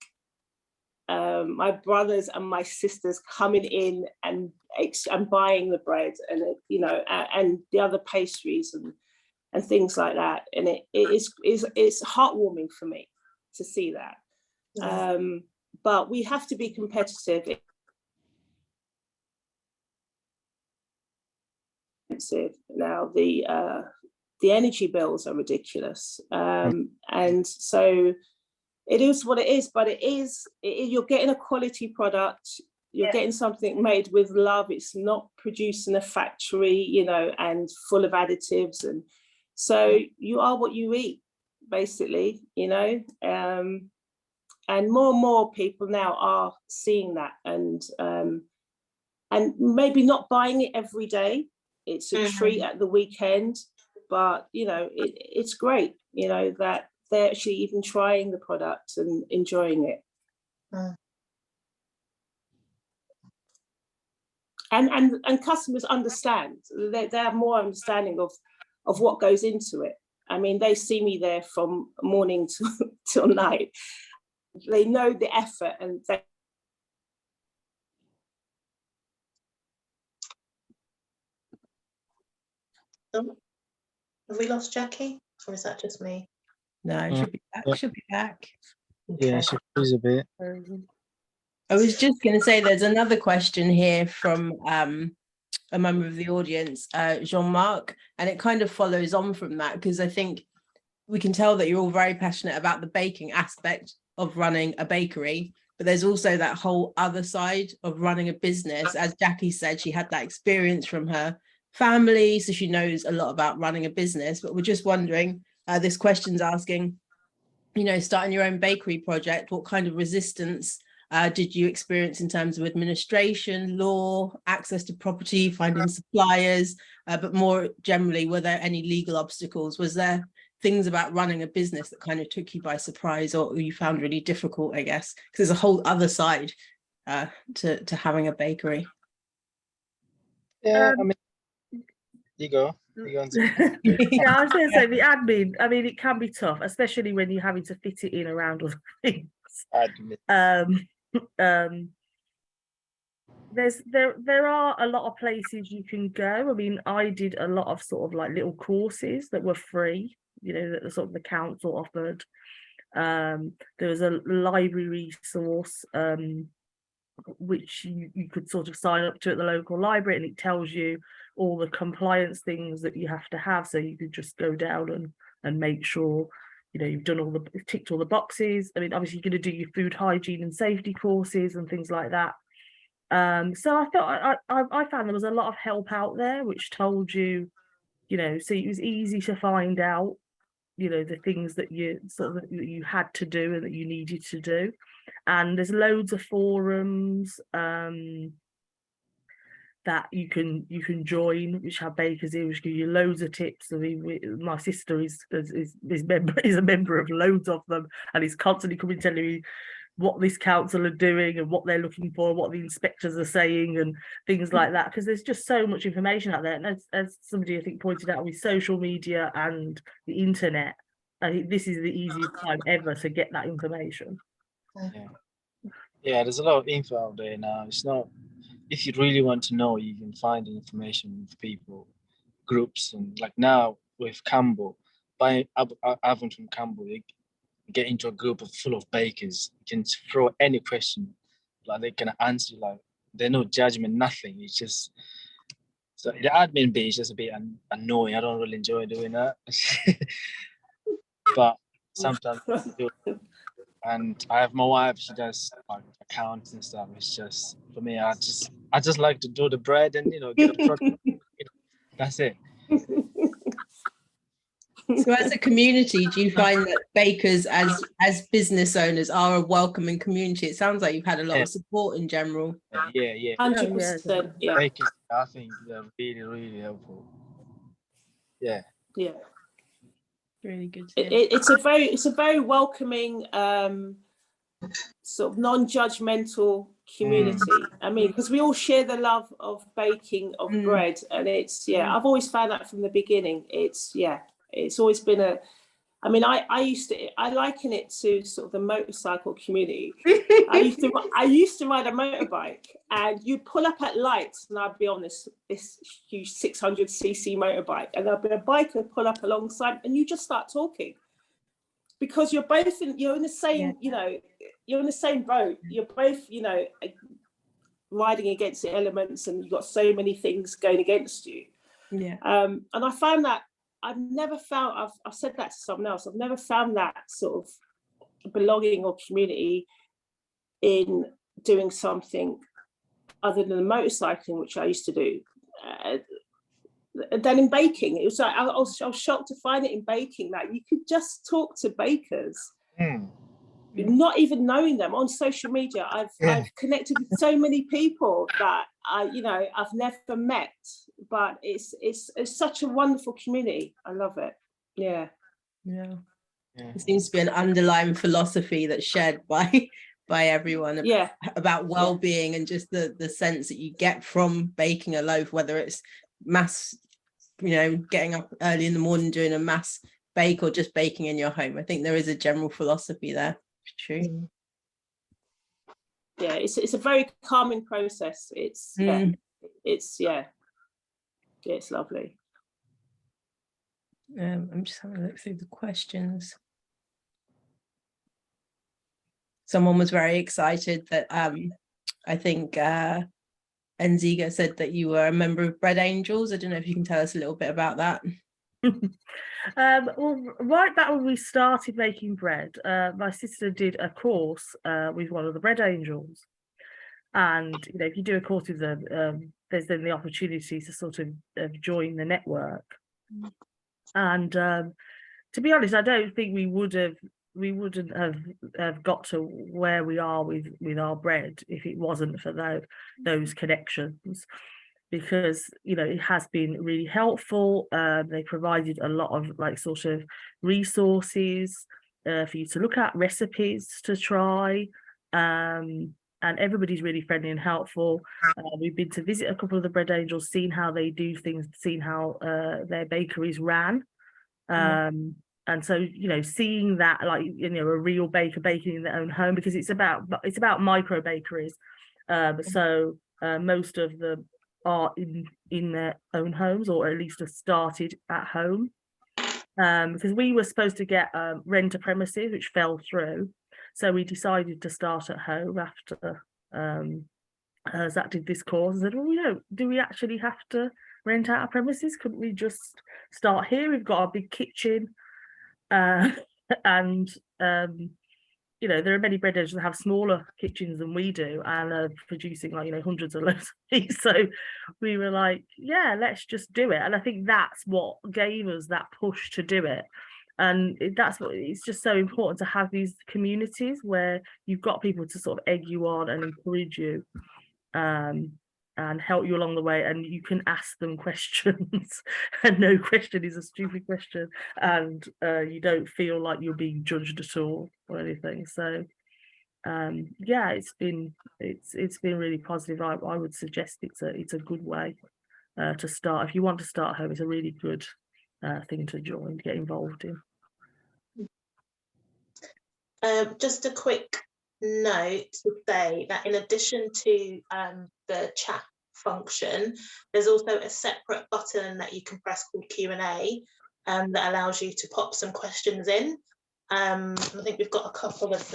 my brothers and my sisters coming in and buying the bread, and you know, and the other pastries and things like that, and it's heartwarming for me to see that. But we have to be competitive. Now the energy bills are ridiculous, and so it is what it is. But you're getting a quality product. You're getting something made with love. It's not produced in a factory, you know, and full of additives, and so you are what you eat, basically, you know. And more people now are seeing that, and maybe not buying it every day. It's a treat at the weekend, but you know, it's great, you know, that they're actually even trying the product and enjoying it. And customers understand. They have more understanding of what goes into it. I mean, they see me there from morning till night. They know the effort, and Have we lost Jackie, or is that just me? No, she'll be back. Yeah. She'll be back. Yeah, she frees a bit. I was just going to say there's another question here from a member of the audience, Jean-Marc, and it kind of follows on from that, because I think we can tell that you're all very passionate about the baking aspect of running a bakery, but there's also that whole other side of running a business. As Jackie said, she had that experience from her family, so she knows a lot about running a business. But we're just wondering, this question's asking, you know, starting your own bakery project, what kind of resistance did you experience in terms of administration, law, access to property, finding suppliers, but more generally, were there any legal obstacles? Was there things about running a business that kind of took you by surprise, or you found really difficult, I guess? Because there's a whole other side to having a bakery. Yeah, I mean, you go. Yeah, I was going to say the admin. I mean, it can be tough, especially when you're having to fit it in around other things. Admin. There are a lot of places you can go. I mean, I did a lot of sort of like little courses that were free, you know, that the sort of the council offered. There was a library resource which you could sort of sign up to at the local library, and it tells you all the compliance things that you have to have, so you could just go down and make sure, you know, you've done ticked all the boxes. I mean, obviously you're going to do your food hygiene and safety courses and things like that. So I thought I found there was a lot of help out there which told you, you know, so it was easy to find out, you know, the things that you sort of that you had to do and that you needed to do. And there's loads of forums that you can join, which have bakers here, which give you loads of tips. I mean, my sister is a member of loads of them, and is constantly coming telling me what this council are doing and what they're looking for, what the inspectors are saying, and things like that. Because there's just so much information out there, and as somebody I think pointed out, with social media and the internet, I think this is the easiest time ever to get that information. Yeah, there's a lot of info out there now. It's not, if you really want to know, you can find the information with people, groups, and like now with Campbell, buying Avon from Campbell, you get into a group full of bakers. You can throw any question, like they can answer. Like there's no judgment, nothing. It's just, so the admin bit is just a bit annoying. I don't really enjoy doing that, but sometimes I do. And I have my wife, she does like accounts and stuff. It's just, for me, I just like to do the bread and, you know, get a product. You know, that's it. So as a community, do you find that bakers as business owners are a welcoming community? It sounds like you've had a lot Yeah. of support in general. Yeah. 100%. Yeah. Bakers, I think they're really, really helpful. Yeah. Yeah. Really good to hear. It's a very welcoming, sort of non-judgmental community. I mean, because we all share the love of baking of bread, and it's I've always found that from the beginning. It's always been I mean, I liken it to sort of the motorcycle community. I used to ride a motorbike, and you'd pull up at lights, and I'd be on this huge 600cc motorbike, and there'd be a biker pull up alongside, and you just start talking, because you're in the same, you're in the same boat. You're both, riding against the elements, and you've got so many things going against you. Yeah. And I found that I've said that to someone else. I've never found that sort of belonging or community in doing something other than motorcycling, which I used to do. Than in baking. It was like I was shocked to find it in baking that you could just talk to bakers, not even knowing them on social media. I've connected with so many people that I've never met, but it's such a wonderful community. I love it. Yeah. It seems to be an underlying philosophy that's shared by everyone about well-being and just the sense that you get from baking a loaf, whether it's mass, getting up early in the morning doing a mass bake or just baking in your home. I think there is a general philosophy there. True. Yeah, it's a very calming process. It's lovely. I'm just having a look through the questions. Someone was very excited that I think Nziga said that you were a member of Bread Angels. I don't know if you can tell us a little bit about that. Well, right back when we started making bread, my sister did a course with one of the Bread Angels, and if you do a course with them, there's then the opportunity to sort of join the network. And to be honest, I don't think we wouldn't have got to where we are with our bread if it wasn't for those connections. Because it has been really helpful. They provided a lot of sort of resources for you to look at, recipes to try, and everybody's really friendly and helpful. We've been to visit a couple of the Bread Angels, seen how they do things, seen how their bakeries ran, and so seeing that a real baker baking in their own home, because it's about micro bakeries. So most of them are in their own homes, or at least have started at home, because we were supposed to get rent a premises, which fell through, so we decided to start at home after Zach did this course and said, well, do we actually have to rent out our premises? Couldn't we just start here? We've got a big kitchen, and there are many bread angels that have smaller kitchens than we do and are producing hundreds of loaves of these. So we were like, yeah, let's just do it. And I think that's what gave us that push to do it. And it's just so important to have these communities where you've got people to sort of egg you on and encourage you, and help you along the way, and you can ask them questions and no question is a stupid question, and you don't feel like you're being judged at all or anything. So it's been really positive. I would suggest it's a good way to start. If you want to start home, it's a really good thing to join, to get involved in. Just a quick note to say that in addition to the chat function, there's also a separate button that you can press called Q&A that allows you to pop some questions in. I think we've got a couple of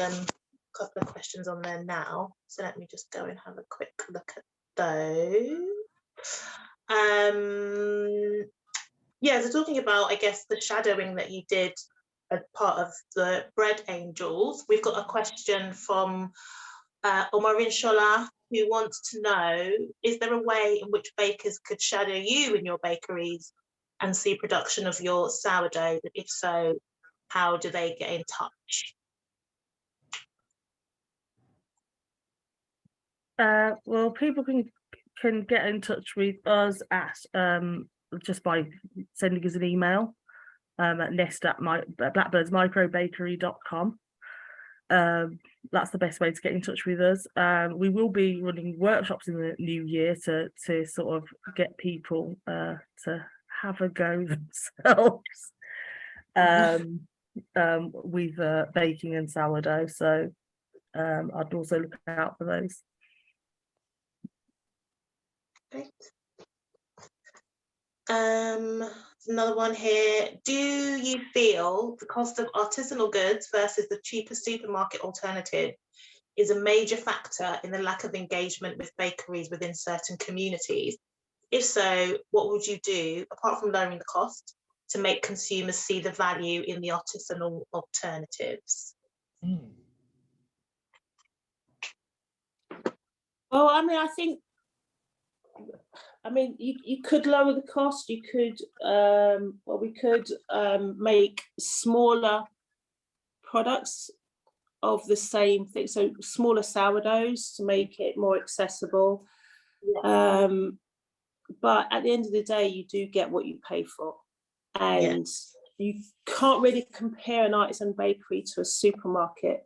questions on there now, so let me just go and have a quick look at those. So talking about, I guess, the shadowing that you did as part of the Bread Angels, we've got a question from Omarin Shola, who wants to know, is there a way in which bakers could shadow you in your bakeries and see production of your sourdough? If so, how do they get in touch? Well, people can get in touch with us at just by sending us an email at nest@blackbirdsmicrobakery.com. That's the best way to get in touch with us. We will be running workshops in the new year to sort of get people to have a go themselves with baking and sourdough. So I'd also look out for those. Great. Another one here. Do you feel the cost of artisanal goods versus the cheaper supermarket alternative is a major factor in the lack of engagement with bakeries within certain communities? If so, what would you do, apart from lowering the cost, to make consumers see the value in the artisanal alternatives? Well, I mean, I mean, you could lower the cost. You could, we could make smaller products of the same thing. So smaller sourdoughs to make it more accessible. Yeah. But at the end of the day, you do get what you pay for. And you can't really compare an artisan bakery to a supermarket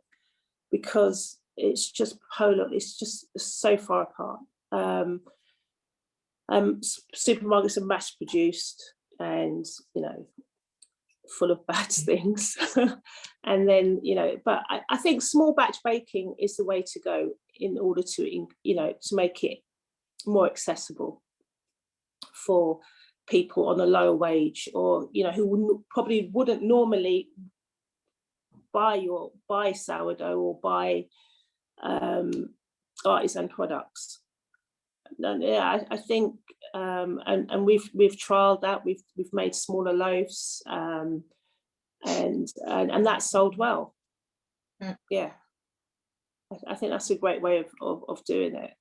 because it's just polar. It's just so far apart. Supermarkets are mass produced and, you know, full of bad things. And then, you know, but I think small batch baking is the way to go in order to, you know, to make it more accessible for people on a lower wage, or, you know, who probably wouldn't normally buy sourdough or buy artisan products. And yeah, I think and we've trialed that. We've made smaller loaves, and that sold well. Yeah, I think that's a great way of doing it.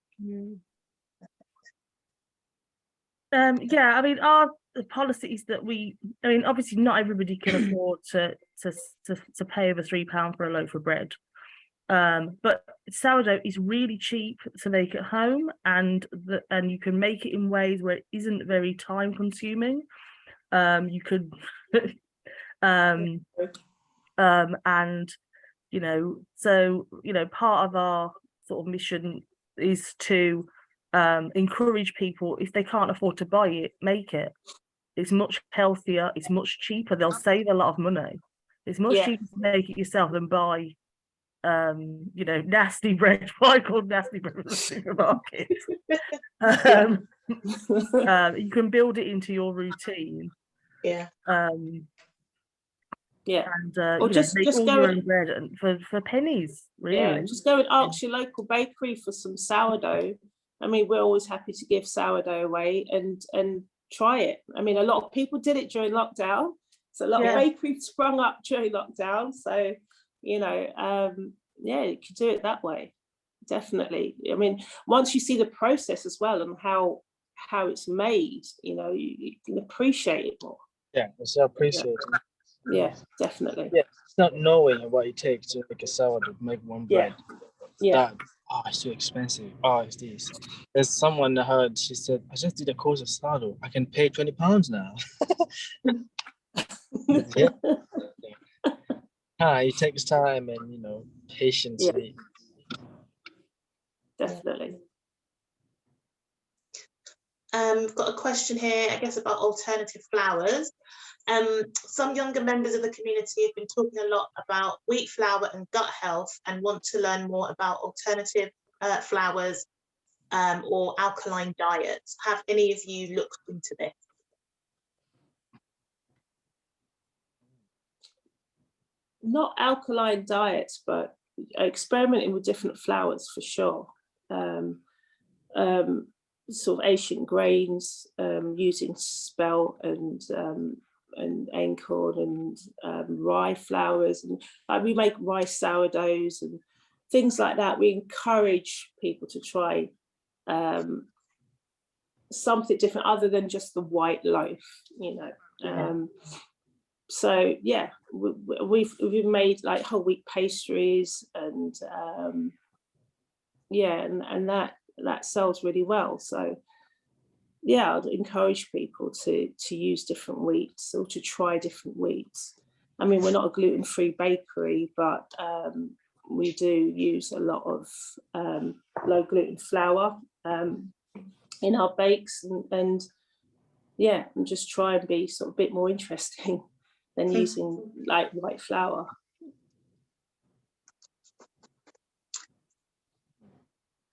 Yeah, I mean, our policies that I mean, obviously not everybody can afford to pay over £3 for a loaf of bread. But sourdough is really cheap to make at home, and you can make it in ways where it isn't very time consuming. You could and you know, so, you know, part of our sort of mission is to encourage people, if they can't afford to buy it, make it. It's much healthier, it's much cheaper, they'll save a lot of money. It's much cheaper to make it yourself than buy you know, nasty bread. What I call nasty bread from the supermarket. You can build it into your routine. Yeah. Yeah. And or just make all your own bread and for pennies, really. Yeah, just go and ask your local bakery for some sourdough. I mean, we're always happy to give sourdough away and try it. I mean, a lot of people did it during lockdown, so a lot of bakeries sprung up during lockdown. So, you know, yeah, you could do it that way, definitely. I mean, once you see the process as well and how it's made, you know, you can appreciate it more. Yeah, it's appreciated. Yeah, definitely. Yeah, it's not knowing what it takes to make a sourdough, make one bread. Yeah. It's too expensive. It's this. There's someone I heard, she said, I just did a course of sourdough. I can pay £20 now. It takes time and, you know, patience. Yeah. Definitely. Got a question here, I guess, about alternative flours. Some younger members of the community have been talking a lot about wheat flour and gut health and want to learn more about alternative flours or alkaline diets. Have any of you looked into this? Not alkaline diets, but experimenting with different flours for sure. Sort of Asian grains, using spelt and acorn and rye flours, and we make rice sourdoughs and things like that. We encourage people to try something different other than just the white loaf, you know. So yeah, we've made like whole wheat pastries, and yeah, and that sells really well. So yeah, I'd encourage people to use different wheats or to try different wheats. I mean, we're not a gluten-free bakery, but we do use a lot of low gluten flour in our bakes, and yeah, and just try and be sort of a bit more interesting than using like white flour.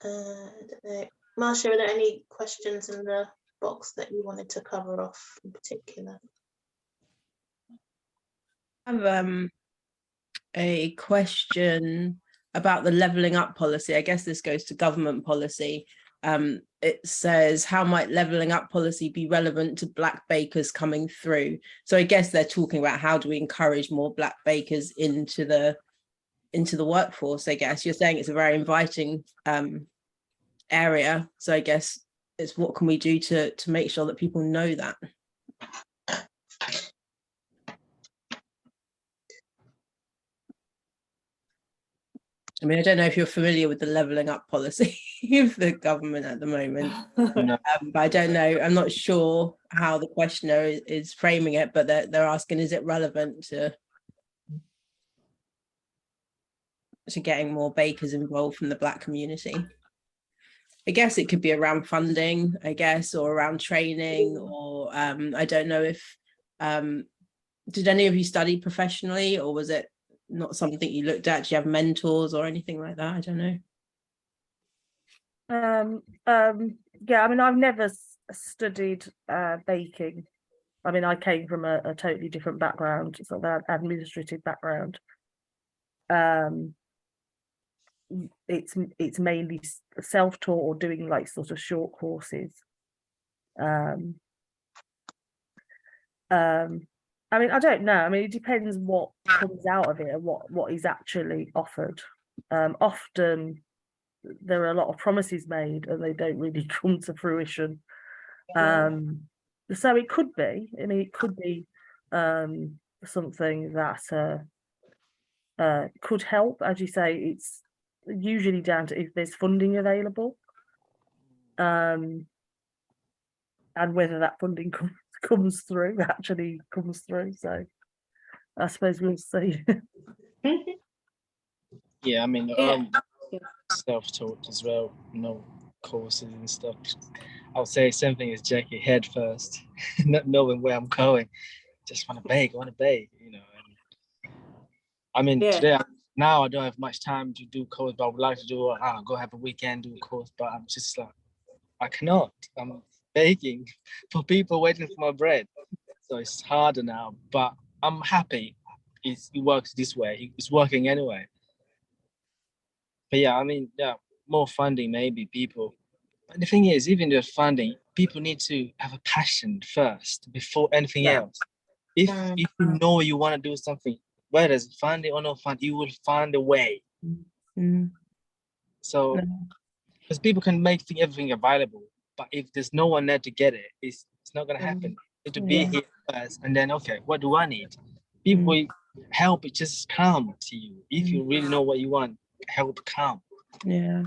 I don't know. Marcia, are there any questions in the box that you wanted to cover off in particular? I have a question about the levelling up policy. I guess this goes to government policy. It says, how might levelling up policy be relevant to Black bakers coming through? So I guess they're talking about how do we encourage more Black bakers into the workforce. I guess you're saying it's a very inviting area. So I guess it's what can we do to make sure that people know that? I mean, I don't know if you're familiar with the levelling up policy of the government at the moment, No. but I don't know. I'm not sure how the questioner is framing it, but they're asking, is it relevant to getting more bakers involved from the Black community? I guess it could be around funding, I guess, or around training, or I don't know if, did any of you study professionally, or was it not something you looked at? Do you have mentors or anything like that? I don't know. Yeah, I mean, I've never studied baking. I mean, I came from a totally different background, sort of administrative background. It's mainly self-taught or doing like sort of short courses. I mean, I don't know. I mean, it depends what comes out of it and what is actually offered. Often there are a lot of promises made and they don't really come to fruition. So it could be. I mean, it could be something that could help. As you say, it's usually down to if there's funding available, and whether that funding comes through. So I suppose we'll see. Yeah, I mean, Yeah. self-taught as well, no courses and stuff. I would say same thing as Jackie, head first, not knowing where I'm going. Just want to bake, you know. And I mean, Yeah. now I don't have much time to do course, but I would like to do, go have a weekend, do a course, but I'm just like, I cannot. I'm baking for people waiting for my bread. So it's harder now, but I'm happy it works this way. It's working anyway. But yeah, I mean, yeah, more funding, maybe people. But the thing is, even with funding, people need to have a passion first before anything else. If you know you want to do something, whether it's funding or no funding, you will find a way. So, because people can make everything available, but if there's no one there to get it, it's not going to happen. You have to be here first, and then, okay, what do I need? People help, it just come to you. If you really know what you want, help come. Yeah.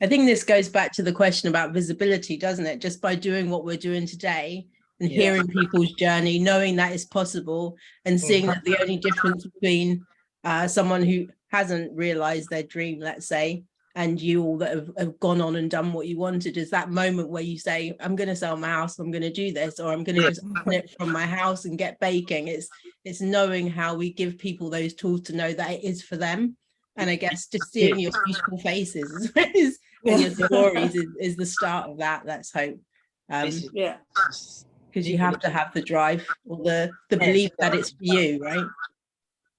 I think this goes back to the question about visibility, doesn't it? Just by doing what we're doing today and hearing people's journey, knowing that it's possible, and seeing that the only difference between someone who hasn't realized their dream, let's say, and you all that have gone on and done what you wanted is that moment where you say, I'm going to sell my house, I'm going to do this, or I'm going to just open it from my house and get baking. It's knowing how we give people those tools to know that it is for them. And I guess just seeing your beautiful faces and your stories is the start of that. Let's hope. Because you have to have the drive or the belief that it's for you, right?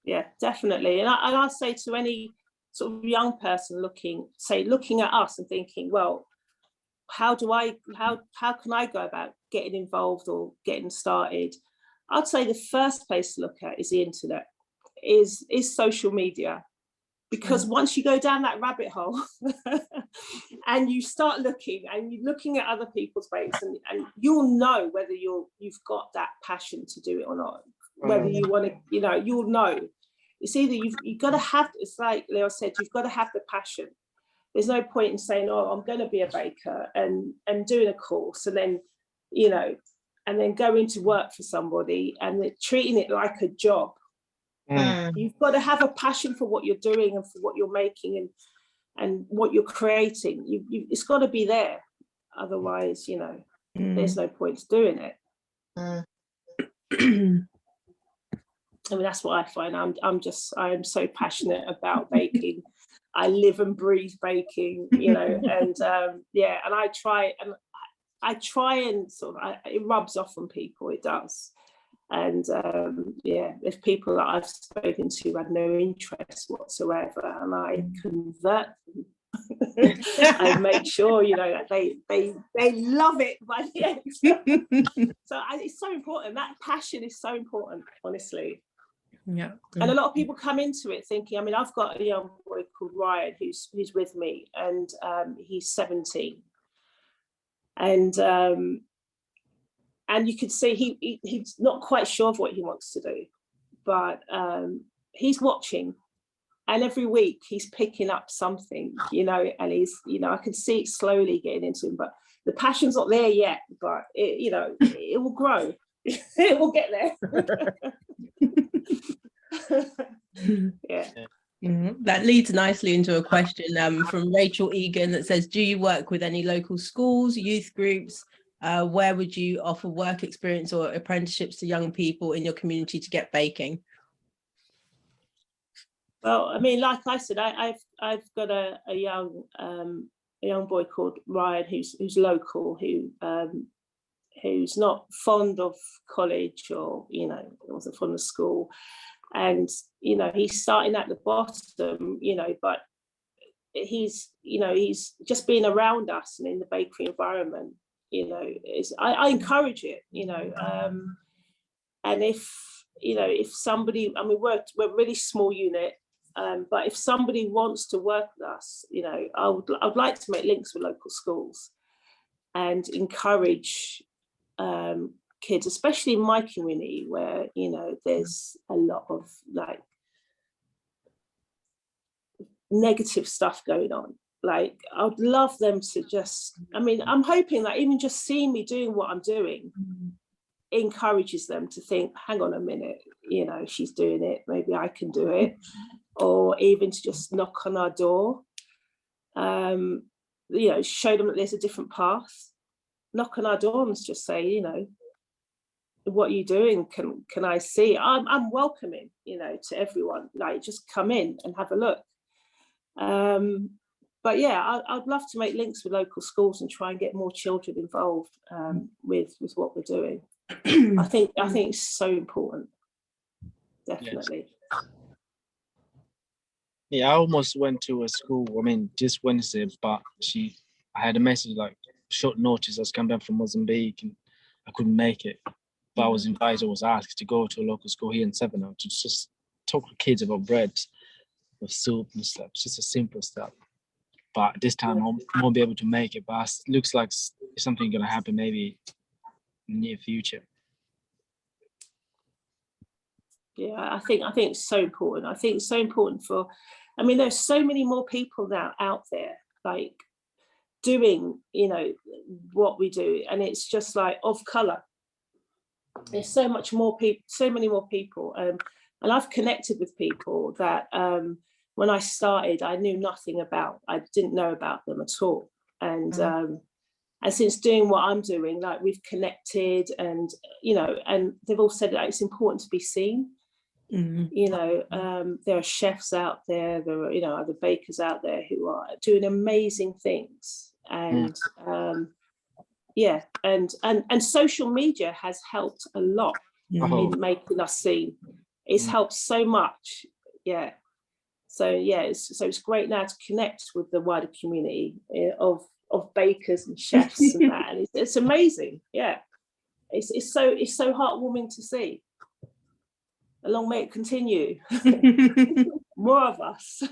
Yeah, definitely. And I say to any sort of young person looking at us and thinking, well, how can I go about getting involved or getting started? I'd say the first place to look at is the internet, is social media. because once you go down that rabbit hole and you start looking and you're looking at other people's bakes, and you'll know whether you've got that passion to do it or not, whether you want to, you know, you'll know. It's either you've got to have, it's like Leo said, you've got to have the passion. There's no point in saying, oh, I'm going to be a baker and doing a course and then, you know, and then going to work for somebody and treating it like a job. You've got to have a passion for what you're doing and for what you're making and what you're creating. It's got to be there. Otherwise, you know, there's no point to doing it. I mean, that's what I find. I'm so passionate about baking. I live and breathe baking, you know, and yeah, and I try and sort of, it rubs off on people, it does. And yeah, there's people that I've spoken to who had no interest whatsoever, and I convert them. I make sure, you know, that they love it by the end. So it's so important. That passion is so important, honestly. Yeah. And a lot of people come into it thinking, I mean, I've got a young boy called Ryan who's with me, and he's 17. And you can see he's not quite sure of what he wants to do, but he's watching, and every week he's picking up something, you know, and he's, you know, I can see it slowly getting into him, but the passion's not there yet, but it, you know, it will grow. It will get there. Yeah. That leads nicely into a question from Rachel Egan that says, do you work with any local schools, youth groups? Where would you offer work experience or apprenticeships to young people in your community to get baking? Well, I mean, like I said, I've got a young boy called Ryan who's local, who's not fond of college, or, you know, wasn't fond of school, and, you know, he's starting at the bottom, you know, but he's, you know, he's just being around us and in the bakery environment, you know, I encourage it, you know, and if, you know, if somebody, I mean, we're a really small unit, but if somebody wants to work with us, you know, I'd like to make links with local schools and encourage kids, especially in my community where, you know, there's a lot of like negative stuff going on. Like, I'd love them to just, I mean, I'm hoping that even just seeing me doing what I'm doing encourages them to think, hang on a minute, you know, she's doing it, maybe I can do it. Or even to just knock on our door, you know, show them that there's a different path. Knock on our door and just say, you know, what are you doing? Can I see? I'm welcoming, you know, to everyone. Like, just come in and have a look. But yeah, I'd love to make links with local schools and try and get more children involved with what we're doing. I think it's so important. Definitely. Yes. Yeah, I almost went to a school, I mean, this Wednesday, but I had a message like short notice. I was coming back from Mozambique and I couldn't make it. But I was invited, I was asked to go to a local school here in Sevenoaks to just talk to kids about bread, with soup and stuff, just a simple stuff. But this time I won't be able to make it, but it looks like something gonna happen maybe in the near future. Yeah, I think it's so important. I think it's so important for, I mean, there's so many more people now out there, like, doing, you know, what we do, and it's just like of colour. There's so many more people, and I've connected with people that when I started, I knew nothing about. I didn't know about them at all, and since doing what I'm doing, like, we've connected, and, you know, and they've all said that it's important to be seen. You know, there are chefs out there, there are, you know, other bakers out there who are doing amazing things, and yeah, and social media has helped a lot in making us seen. It's helped so much. Yeah. So yeah, it's great now to connect with the wider community of bakers and chefs and that, and it's amazing. Yeah, it's so heartwarming to see. long may it continue. More of us.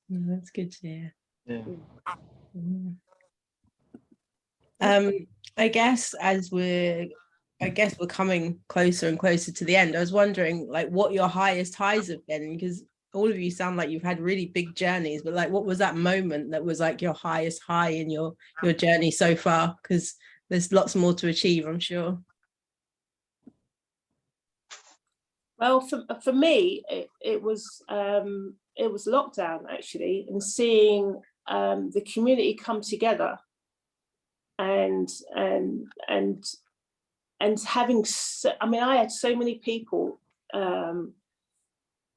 That's good to hear. Yeah. I guess we're coming closer and closer to the end. I was wondering, like, what your highest highs have been, because all of you sound like you've had really big journeys, but like, what was that moment that was like your highest high in your journey so far? Because there's lots more to achieve, I'm sure. Well, for me, it was lockdown actually, and seeing the community come together, and having I had so many people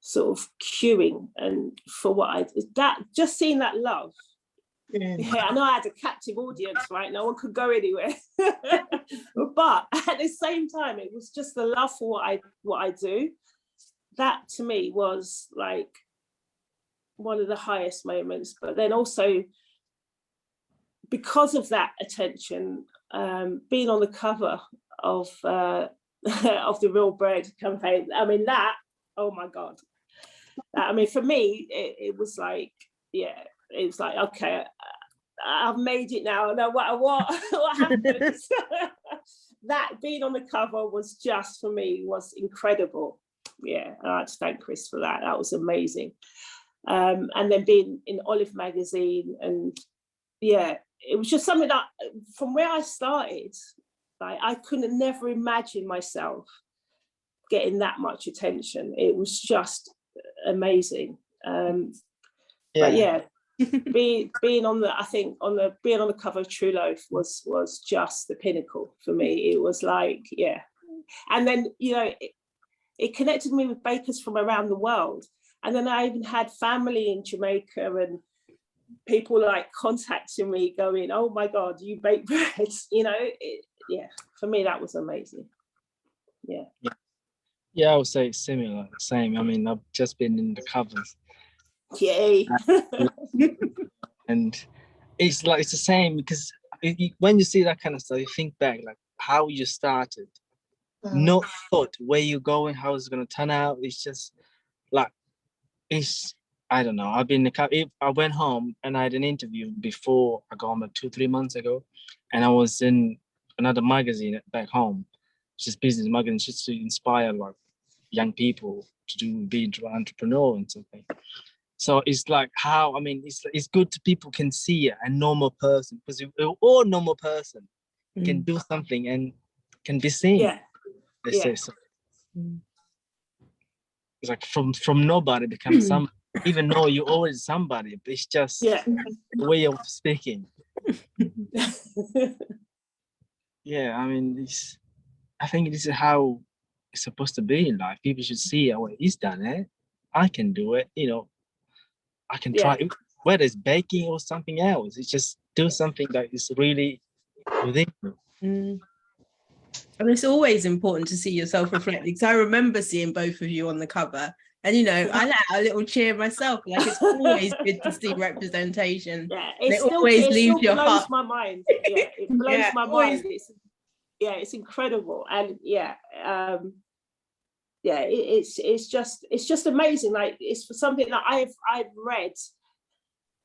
sort of queuing and for what just seeing that love. Yeah, I know I had a captive audience, right? No one could go anywhere. But at the same time, it was just the love for what I do. That to me was like one of the highest moments. But then also, because of that attention, being on the cover of the Real Bread campaign, I mean, that, oh my God. I mean, for me, it was like, yeah, it was like, okay, I've made it now. No matter what happens. That being on the cover was just, for me, was incredible. Yeah, I like to thank Chris for that. That was amazing. And then being in Olive magazine, and yeah, it was just something that from where I started, like, I couldn't never imagine myself getting that much attention. It was just amazing. But yeah, being on the cover of True Loaf was just the pinnacle for me. It was like, yeah. And then, you know, it connected me with bakers from around the world. And then I even had family in Jamaica and people like contacting me going, oh my God, you bake bread, you know. Yeah, for me, that was amazing. Yeah. Yeah, I would say similar, same. I mean, I've just been in the covers. Yay. And it's like, it's the same, because when you see that kind of stuff, you think back, like how you started, not thought where you're going, how it's going to turn out. It's just like, I don't know. I went home and I had an interview before I got home, like 2-3 months ago, and I was in another magazine back home, which is business magazine, just to inspire like young people to be an entrepreneur and something. So it's like how, I mean, it's good to people can see a normal person, because we're all normal person can do something and can be seen. Yeah. Let's say so. It's like from nobody become somebody, even though you're always somebody, but it's just the way of speaking. Yeah, I mean, I think this is how it's supposed to be in life. People should see, oh, he's done it. I can do it. You know, I can try it. Whether it's baking or something else, it's just do something that is really within you. And it's always important to see yourself reflected, because I remember seeing both of you on the cover, and you know, I let a little cheer myself. Like, it's always good to see representation. Yeah, it always leaves your heart. My mind. Yeah, it blows my mind. It's incredible, and it's just amazing. Like, it's for something that I've read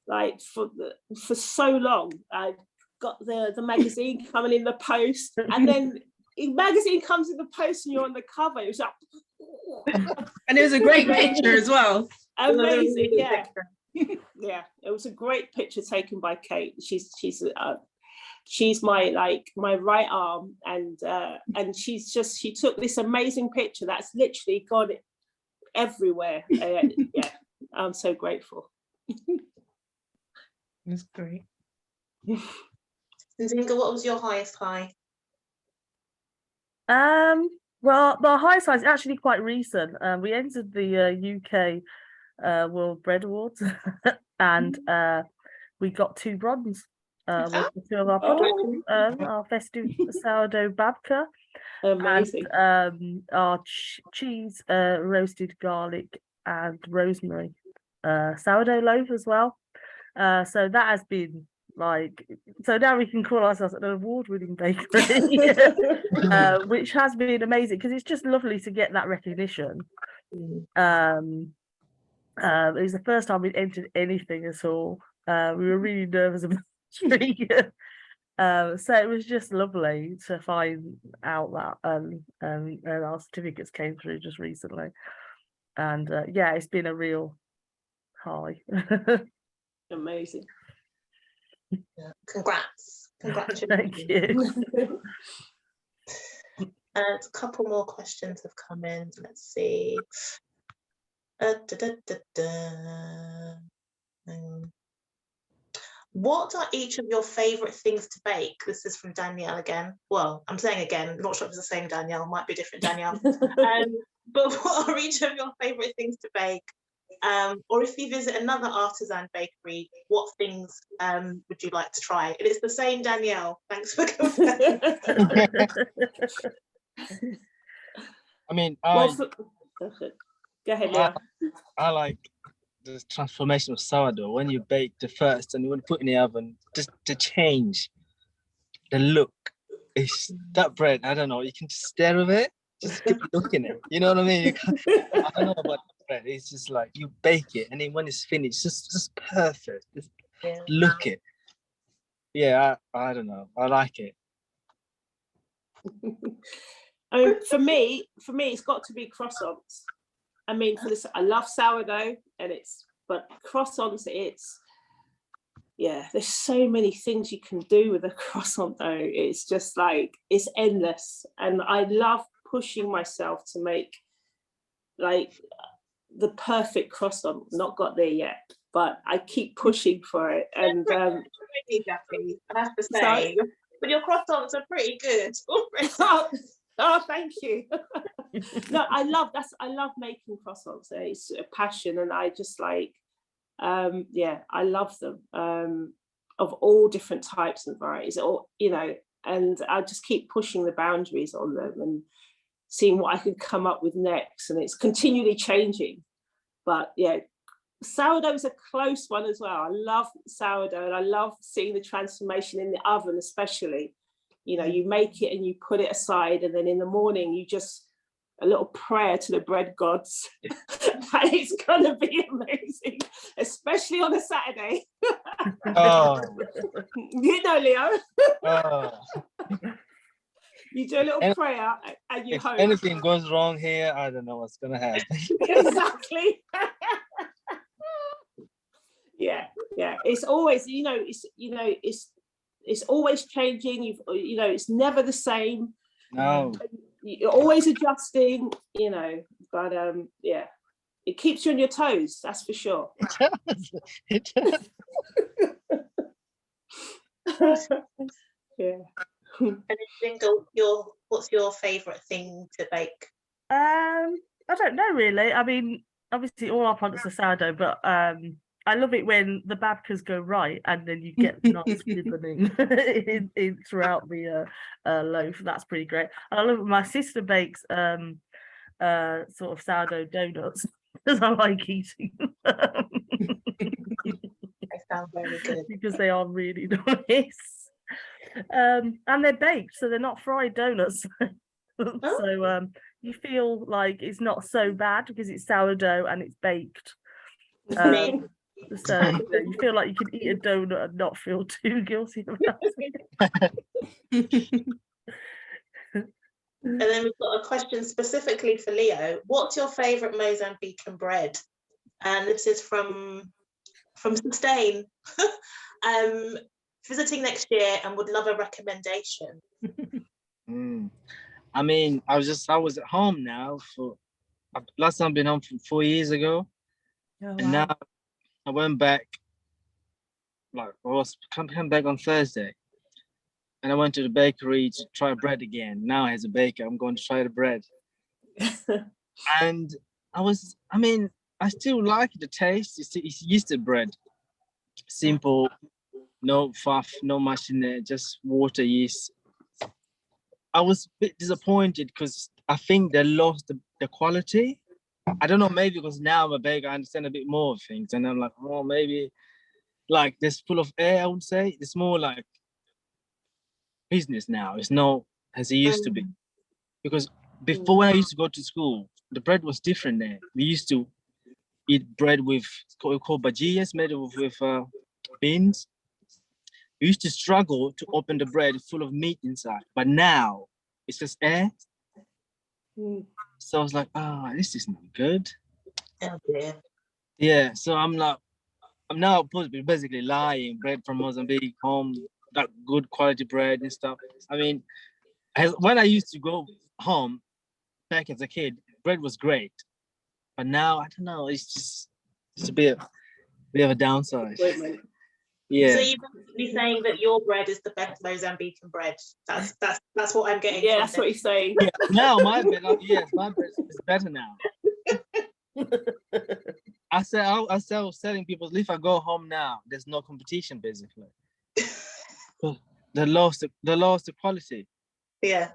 like for so long. I've got the magazine coming in the post, and then the magazine comes in the post and you're on the cover. It was like, and it was a great picture as well. Amazing. Yeah, it was a great picture taken by Kate. She's my right arm, and she took this amazing picture that's literally got it everywhere. Yeah, I'm so grateful. That's great. Nzinga, what was your highest high? Well, the highest high is actually quite recent. We entered the UK World Bread Awards, and we got 2 bronze with the 2 of our products, our festive sourdough babka, amazing, and our cheese roasted garlic and rosemary sourdough loaf as well. So that has been like, so now we can call ourselves an award-winning bakery, which has been amazing because it's just lovely to get that recognition. It was the first time we'd entered anything at all. We were really nervous about it. So it was just lovely to find out that and our certificates came through just recently. And yeah, it's been a real high. Amazing. Congrats. Congratulations. Thank you. A couple more questions have come in. Let's see. What are each of your favourite things to bake? This is from Danielle again. Well, I'm saying again, I'm not sure if it's the same Danielle, might be a different Danielle. But what are each of your favourite things to bake? Or if you visit another artisan bakery, what things would you like to try? And it's the same Danielle. Thanks for coming. I mean, Well, go ahead, Leah. I like the transformation of sourdough when you bake the first and you want to put in the oven, just to change the look. It's that bread, I don't know, you can just stare at it, just keep looking at it. You know what I mean? I don't know about the bread. It's just like you bake it and then when it's finished, just perfect. Just look it. Yeah, I don't know. I like it. For me, it's got to be croissants. I mean, for this, I love sourdough, but croissants, there's so many things you can do with a croissant though. It's just like, it's endless. And I love pushing myself to make like the perfect croissant. Not got there yet, but I keep pushing for it. And Jackie, I have to say, but your croissants are pretty good. Oh, thank you. No, I love making croissants. It's a passion, and I just like, I love them of all different types and varieties. And I just keep pushing the boundaries on them and seeing what I can come up with next. And it's continually changing. But yeah, sourdough is a close one as well. I love sourdough, and I love seeing the transformation in the oven, especially. You know, you make it and you put it aside, and then in the morning you just a little prayer to the bread gods that it's gonna be amazing, especially on a Saturday. Oh. You know, Leo. Oh. You do a little prayer and you if hope. anything goes wrong here, I don't know what's gonna happen. Exactly. Yeah. It's always, it's always changing. It's never the same. No. You're always adjusting, but it keeps you on your toes, that's for sure. It does. Yeah. And what's your favourite thing to bake? I don't know really. I mean, obviously all our products are sourdough, but I love it when the babkas go right and then you get nice ribboning in throughout the loaf. That's pretty great. And I love it. My sister bakes sort of sourdough donuts because I like eating them. They sound very good. Because they are really nice. And they're baked, so they're not fried donuts. So you feel like it's not so bad because it's sourdough and it's baked. So you feel like you can eat a donut and not feel too guilty about it. And then we've got a question specifically for Leo. What's your favourite Mozambican bread? And this is from Sustain. Visiting next year and would love a recommendation. I mean, I was at home now last time I've been home 4 years ago. Oh, And now I went back, come back on Thursday, and I went to the bakery to try bread again. Now as a baker, I'm going to try the bread. And I still like the taste. It's yeasted bread, simple, no fluff, no much in there, just water, yeast. I was a bit disappointed because I think they lost the quality. I don't know, maybe because now I'm a baker, I understand a bit more of things. And I'm like, oh, maybe like there's full of air, I would say. It's more like business now. It's not as it used to be. Because before, when I used to go to school, the bread was different there. We used to eat bread with called bhajias, made with beans. We used to struggle to open the bread full of meat inside, but now it's just air. So I was like, this is not good. Oh dear. Yeah, so I'm now basically lying. Bread from Mozambique, home, that good quality bread and stuff. I mean, when I used to go home back as a kid, bread was great, but now I don't know. It's a bit of a downside. Yeah. So you're basically saying that your bread is the best Mozambican bread. That's what I'm getting. Yeah, from that's this. what he's saying. Yeah, now my bread, my bread is better now. I sell selling people. If I go home now, there's no competition basically. They lost the quality. Yeah.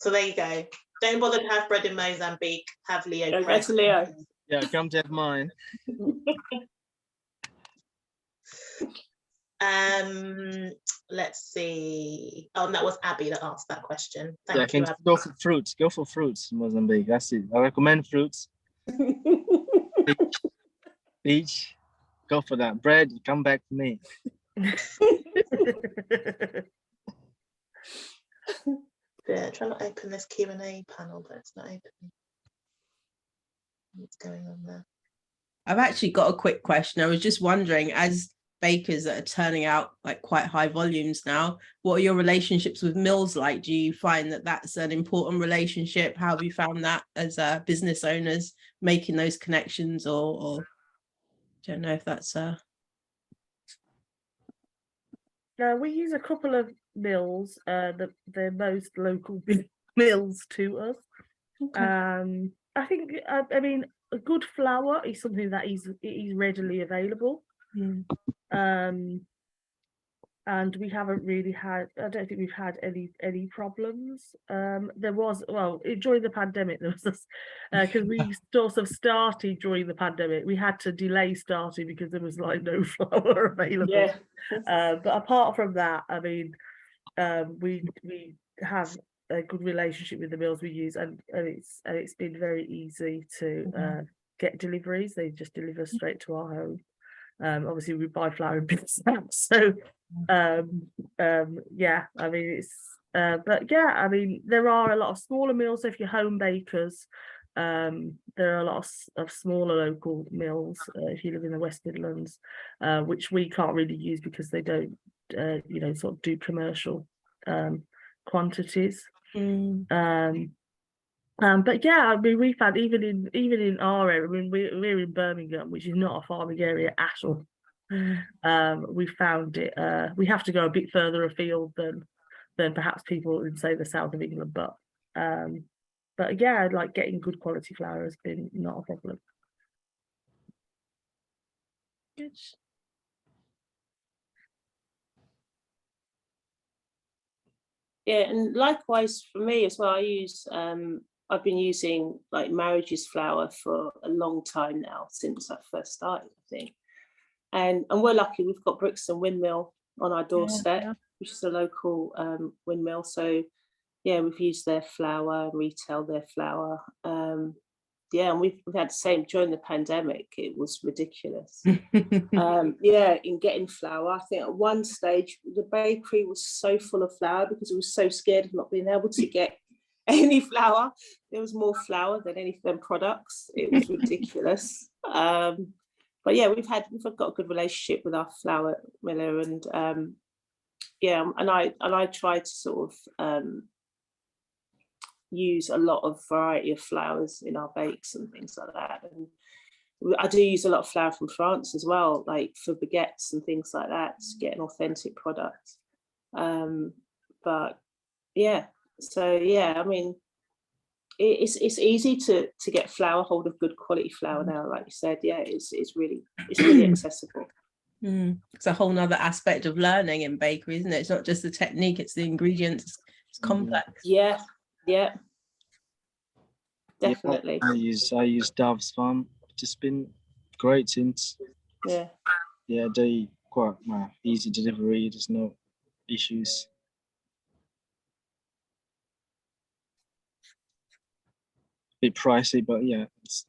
So there you go. Don't bother to have bread in Mozambique. Have Leo Go bread. to Leo. Yeah, come take mine. Let's see. Oh, and that was Abby that asked that question. Yeah, Thank you, can Abby. go for fruits. Go for fruits, Mozambique. That's it. I recommend fruits. Peach. Go for that. Bread, come back to me. Yeah, trying to open this Q&A panel, but it's not opening. What's going on there? I've actually got a quick question. I was just wondering, as bakers that are turning out like quite high volumes now, what are your relationships with mills like? Do you find that that's an important relationship? How have you found that as business owners, making those connections, or don't know if that's We use a couple of mills, the most local mills to us. okay. I think, I mean, a good flour is something that is readily available. And we haven't really had, I don't think we've had any problems. There was, well, during the pandemic, there was this, because we sort of started during the pandemic, we had to delay starting because there was like no flour available. Yeah. But apart from that, I mean, we have a good relationship with the mills we use, and it's been very easy to get deliveries. They just deliver straight to our home. Obviously we buy flour in big sacks, so yeah, I mean it's but yeah, I mean there are a lot of smaller mills. So if you're home bakers, there are a lot of smaller local mills if you live in the West Midlands, which we can't really use because they don't sort of do commercial quantities. But yeah, I mean we've had even in our area, I mean we're in Birmingham, which is not a farming area at all. We found it we have to go a bit further afield than perhaps people in, say, the south of England, but yeah, like getting good quality flour has been not a problem. Good. Yeah, and likewise for me as well, I've been using like Marriage's flour for a long time now, since I first started, I think. And we're lucky, we've got Brixton Windmill on our doorstep, which is a local windmill. So yeah, we've used their flour, retail their flour. Yeah, and we've had the same during the pandemic. It was ridiculous. Yeah, in getting flour. I think at one stage the bakery was so full of flour because it was so scared of not being able to get any flour. There was more flour than any of them products. It was ridiculous. But yeah, we've got a good relationship with our flour miller, and yeah, and I try to sort of use a lot of variety of flours in our bakes and things like that. And I do use a lot of flour from France as well, like for baguettes and things like that, to get an authentic product. But yeah, so yeah, I mean, it's easy to get flour, hold of good quality flour now, like you said. Yeah, it's really accessible. It's a whole nother aspect of learning in bakery, isn't it? It's not just the technique, it's the ingredients. It's complex. Yeah, definitely. I use Dove's Farm. It's been great since. Yeah. yeah, they quite easy delivery. There's no issues. Bit pricey, but yeah, it's,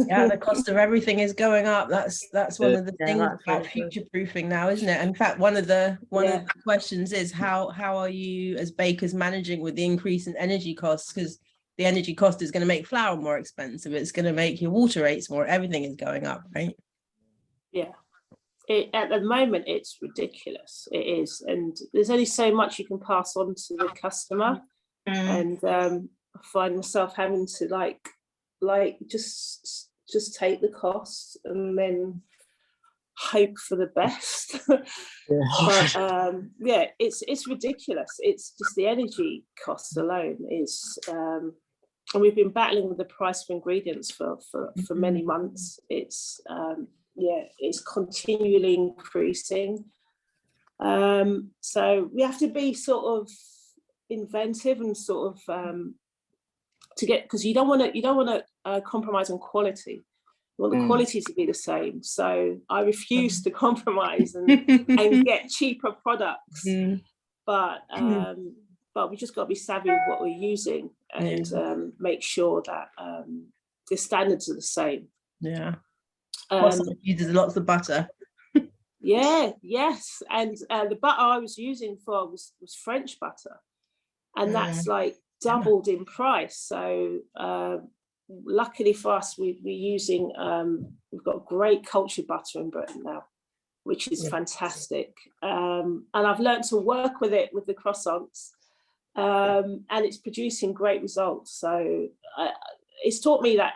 Yeah, the cost of everything is going up. That's one of the Yeah, things that's about really true. future proofing now, isn't it? In fact, one of the Yeah. questions is how are you as bakers managing with the increase in energy costs? Because the energy cost is going to make flour more expensive. It's going to make your water rates more. Everything is going up, right? Yeah. At the moment, it's ridiculous. It is, and there's only so much you can pass on to the customer. And I find myself having to like just take the cost and then hope for the best. But yeah, it's ridiculous. It's just the energy costs alone is, and we've been battling with the price of ingredients for many months. It's yeah, it's continually increasing. So we have to be sort of inventive and sort of to get, because you don't want to compromise on quality. You want the quality to be the same. So I refuse to compromise and get cheaper products. But we just got to be savvy with what we're using and make sure that the standards are the same. Yeah. Uses lots of butter. Yeah, yes. And the butter I was using for was French butter. And that's like doubled in price. So luckily for us, we're using, we've got great cultured butter in Britain now, which is fantastic. And I've learned to work with it with the croissants, and it's producing great results. So it's taught me that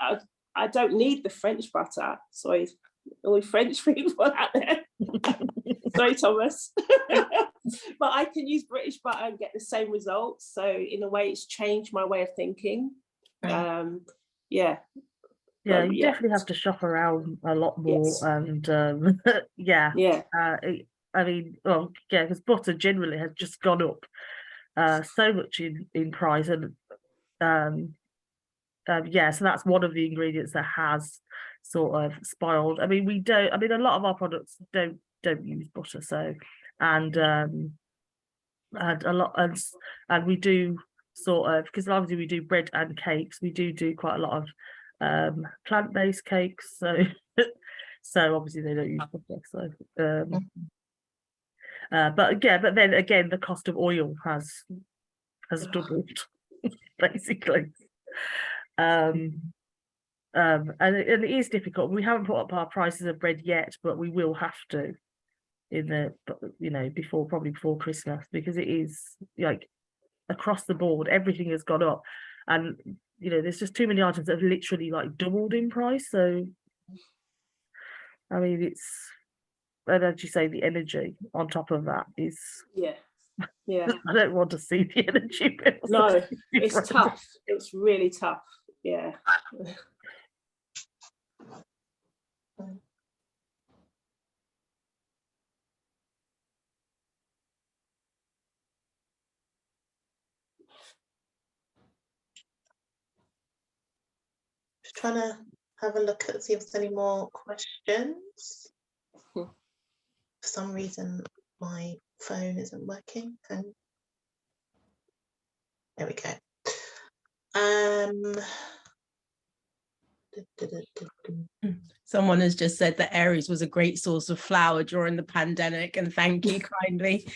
I don't need the French butter. Sorry, all French people out there. Sorry, Thomas. But I can use British butter and get the same results. So in a way, it's changed my way of thinking. Yeah. Yeah, you definitely have to shop around a lot more. Yes. And yeah. I mean, well, yeah, because butter generally has just gone up so much in price, and yeah, so that's one of the ingredients that has sort of spiraled. I mean, a lot of our products don't use butter, so and a lot, and we do sort of, because obviously we do bread and cakes, we do quite a lot of plant-based cakes, so so obviously they don't use butter, so but then again the cost of oil has doubled basically. And it is difficult. We haven't put up our prices of bread yet, but we will have to probably before Christmas, because it is like across the board everything has gone up, and there's just too many items that have literally like doubled in price. So I mean, and as you say, the energy on top of that is yeah I don't want to see the energy bills. No, it's tough. It's really tough. Yeah. Just trying to have a look at see if there's any more questions. For some reason my phone isn't working, and there we go. Someone has just said that Aries was a great source of flour during the pandemic, and thank you kindly.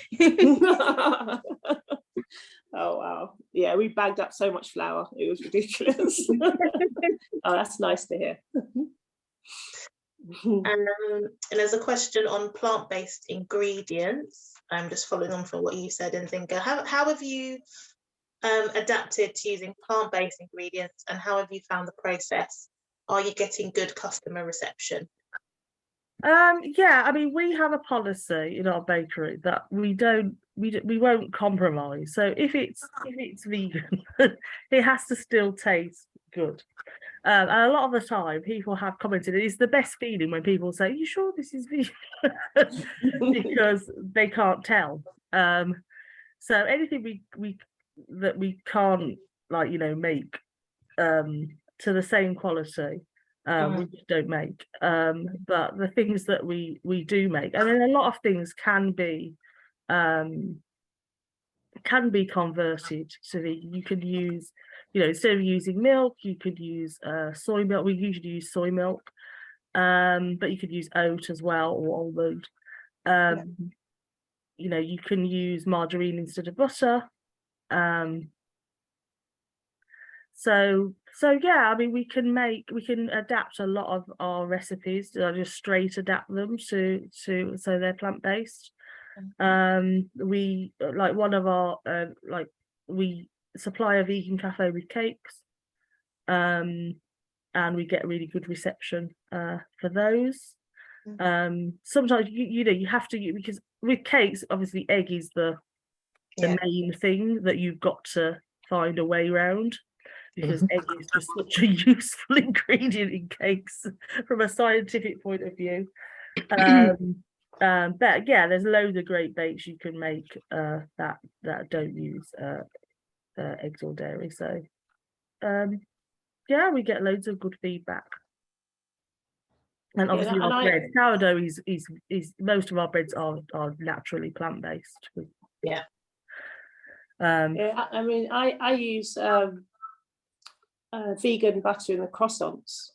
Oh wow, yeah, we bagged up so much flour, it was ridiculous. Oh, that's nice to hear. And there's a question on plant-based ingredients. I'm just following on from what you said, and Zinga, how have you adapted to using plant-based ingredients, and how have you found the process? Are you getting good customer reception? Yeah, I mean, we have a policy in our bakery that we won't compromise. So if it's vegan, it has to still taste good. And a lot of the time people have commented, it's the best feeling when people say, "Are you sure this is vegan?" Because they can't tell. So anything we can't make to the same quality, we just don't make. But the things that we do make, I mean, a lot of things can be converted to the, you could use, you know, instead of using milk, you could use soy milk. We usually use soy milk, but you could use oat as well, or almond. You know, you can use margarine instead of butter. So yeah, I mean, we can adapt a lot of our recipes, just straight adapt them to so they're plant-based. We like one of our we supply a vegan cafe with cakes, and we get really good reception for those. Sometimes you know, you have to, because with cakes, obviously egg is the main thing that you've got to find a way around, because egg is just such a useful ingredient in cakes from a scientific point of view. But yeah, there's loads of great bakes you can make that don't use eggs or dairy. So yeah, we get loads of good feedback. And obviously our bread, sourdough is most of our breads are naturally plant-based. Yeah. Yeah, I mean, I use vegan butter in the croissants,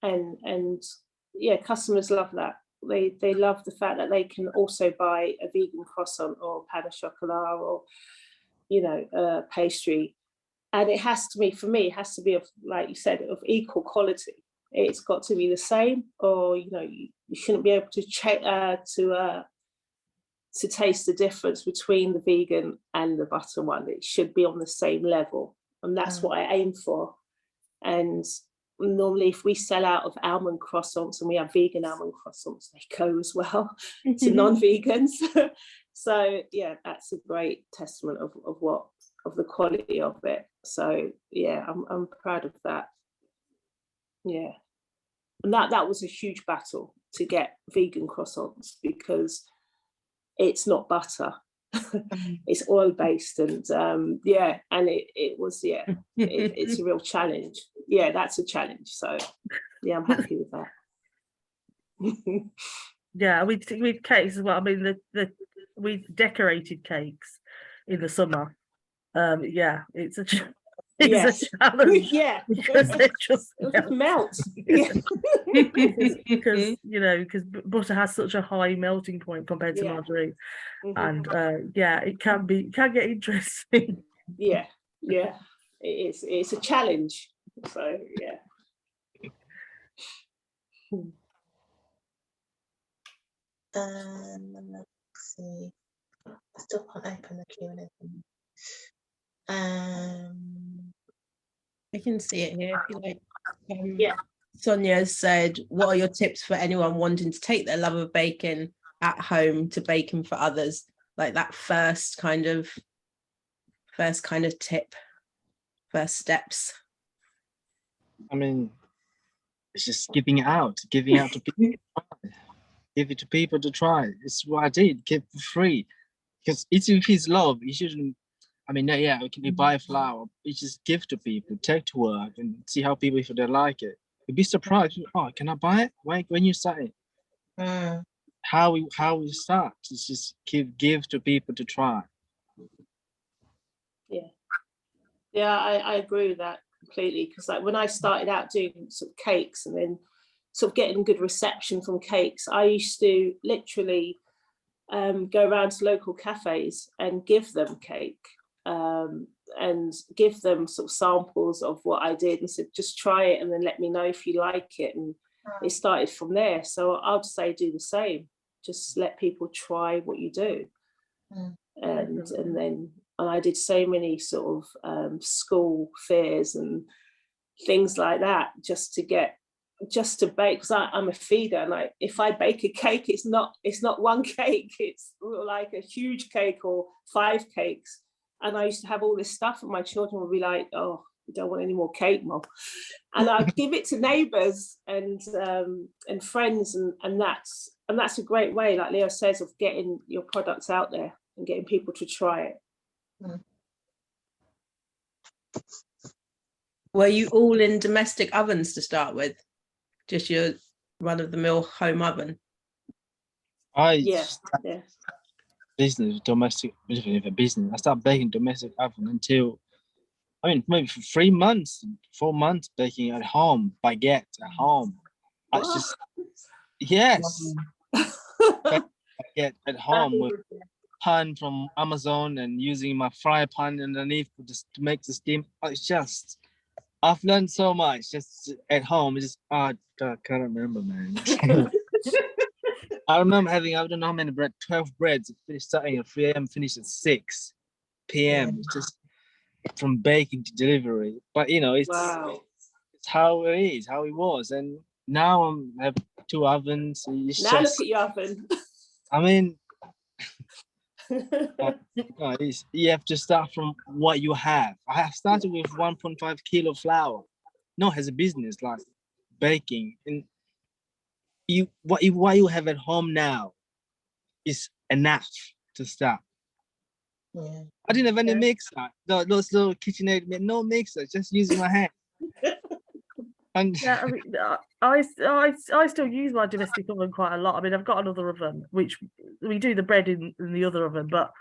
and yeah, customers love that. They love the fact that they can also buy a vegan croissant or pain au chocolat, or, you know, pastry, and it has to be, for me, it has to be of, like you said, of equal quality. It's got to be the same, or, you know, you shouldn't be able to taste the difference between the vegan and the butter one. It should be on the same level, and that's what I aim for. And normally, if we sell out of almond croissants, and we have vegan almond croissants, they go as well to non-vegans. So yeah, that's a great testament of the quality of it. So yeah, I'm proud of that. Yeah, and that was a huge battle to get vegan croissants, because it's not butter. It's oil based, and yeah, and it was, yeah, it's a real challenge. Yeah, that's a challenge. So yeah, I'm happy with that. Yeah, with cakes as well. I mean, we decorated cakes in the summer. Yeah, it's a challenge. Yeah, because it just melts. Yeah. because you know, because butter has such a high melting point compared to margarine, and yeah, it can get interesting. Yeah, it's a challenge. So yeah. Let's see. I still can't open the Q&A. I can see it here if you like. Yeah. Sonia said, what are your tips for anyone wanting to take their love of baking at home to baking for others? Like that first kind of tip, first steps. I mean, it's just giving it out to people. Give it to people to try. It's what I did. Give for free, because if it's love, you shouldn't. I mean, yeah, you buy flour. You just give to people, take to work, and see how people, if they like it. You'd be surprised. Oh, can I buy it? When you start it, how we start is just give to people to try. Yeah, I agree with that completely, because like when I started out doing sort of cakes and then sort of getting good reception from cakes, I used to literally go around to local cafes and give them cake, and give them sort of samples of what I did, and said, just try it and then let me know if you like it. And it started from there. So I would say do the same. Just let people try what you do. And then I did so many sort of school fairs and things like that, just to bake, because I'm a feeder, and like if I bake a cake, it's not one cake, it's like a huge cake or 5 cakes. And I used to have all this stuff, and my children would be like, oh, we don't want any more cake, Mom. And I'd give it to neighbours and friends, and that's a great way, like Leo says, of getting your products out there and getting people to try it. Were you all in domestic ovens to start with? just your run-of-the-mill home oven? Yeah. Business, domestic business. I started baking domestic oven until, I mean, maybe for 3 months, 4 months baking at home, baguette at home. I Wow. just, yes, baguette at home with pan from Amazon and using my fry pan underneath just to make the steam. It's just, I've learned so much just at home. It's just, I can't remember, man. I remember having, I don't know how many 12 breads, starting at 3 a.m., finished at 6 p.m. Just from baking to delivery. But you know, it's how it is, how it was. And now I have 2 ovens. It's Now just, look at your oven. I mean, you have to start from what you have. I have started with 1.5 kilo flour. No, as a business like baking, and what you have at home now is enough to start. Yeah. I didn't have any mixer. Those little KitchenAid, no mixer, just using my hand. And Yeah, I mean, I still use my domestic oven quite a lot. I mean, I've got another oven which we do the bread in the other oven, but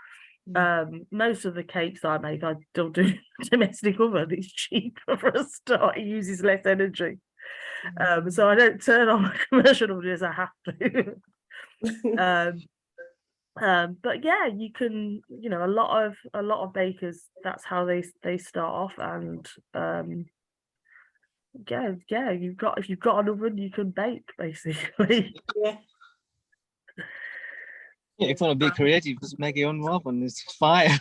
most of the cakes I make, I still do domestic oven. It's cheaper for a start. It uses less energy, so I don't turn on my commercial oven as I have to. But yeah, you can, you know, a lot of bakers, that's how they start off, and yeah, if you've got an oven, you can bake basically. Yeah. yeah, if you want to be creative, just make your own oven. It's fire.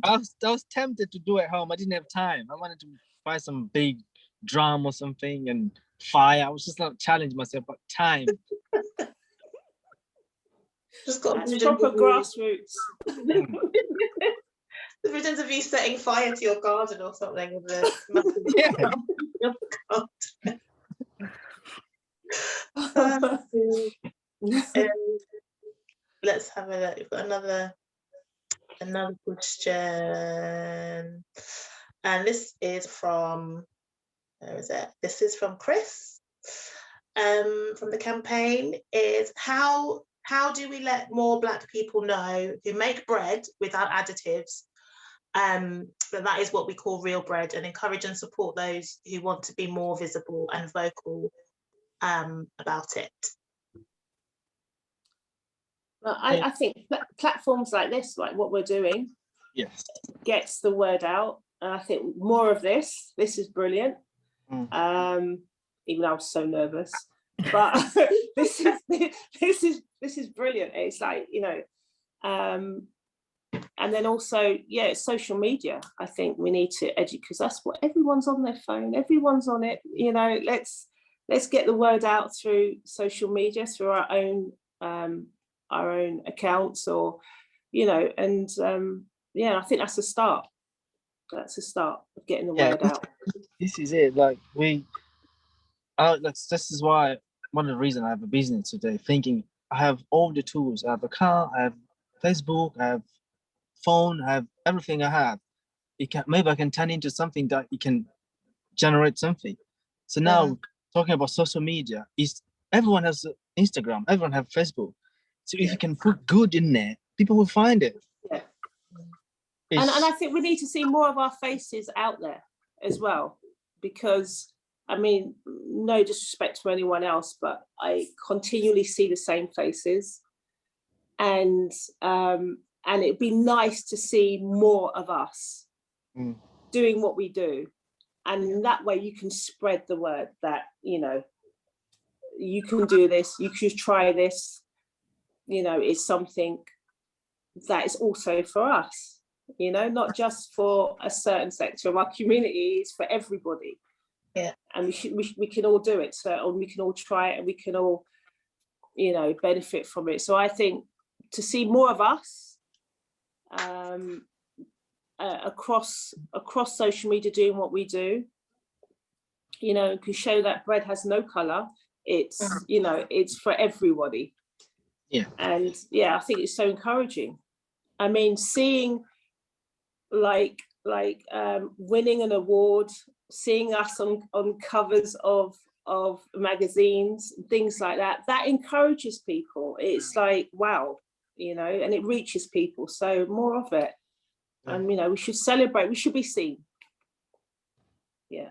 I was tempted to do it at home. I didn't have time. I wanted to buy some big drum or something and fire. I was just not challenge myself, but time. Just got That's proper grassroots. the visions of you setting fire to your garden or something with a massive let's have a look. We've got another question, and this is from, where is it? This is from Chris, from the campaign. Is how do we let more Black people know who make bread without additives that is what we call real bread, and encourage and support those who want to be more visible and vocal about it? Well, I think platforms like this, like what we're doing, Yes. gets the word out. And I think more of this is brilliant. Even though I was so nervous, but this is brilliant. It's like, you know, and then also, yeah, it's social media. I think we need to educate, because that's what everyone's on their phone. Everyone's on it. You know, let's get the word out through social media, through our own accounts, or, you know, and yeah, I think that's a start. That's a start of getting the word out. This is it. Like this is why one of the reasons I have a business today. Thinking I have all the tools. I have a car. I have Facebook. I have phone. I have everything I have. Maybe I can turn into something that it can generate something. So now talking about social media, everyone has Instagram. Everyone have Facebook. So if you can put good in there, people will find it. Yeah. And I think we need to see more of our faces out there as well, because, I mean, no disrespect to anyone else, but I continually see the same faces, and it'd be nice to see more of us doing what we do, and that way you can spread the word that, you know, you can do this, you should try this, you know, it's something that is also for us. You know, not just for a certain sector of our community, it's for everybody. Yeah. And we can all do it. So we can all try it, and we can all, you know, benefit from it. So I think to see more of us across social media doing what we do, you know, can show that bread has no colour. It's, you know, it's for everybody. Yeah. And yeah, I think it's so encouraging. I mean, seeing like winning an award, seeing us on covers of magazines, things like that, that encourages people. It's like, wow, you know, and it reaches people. So more of it. And, you know, we should celebrate, we should be seen. Yeah.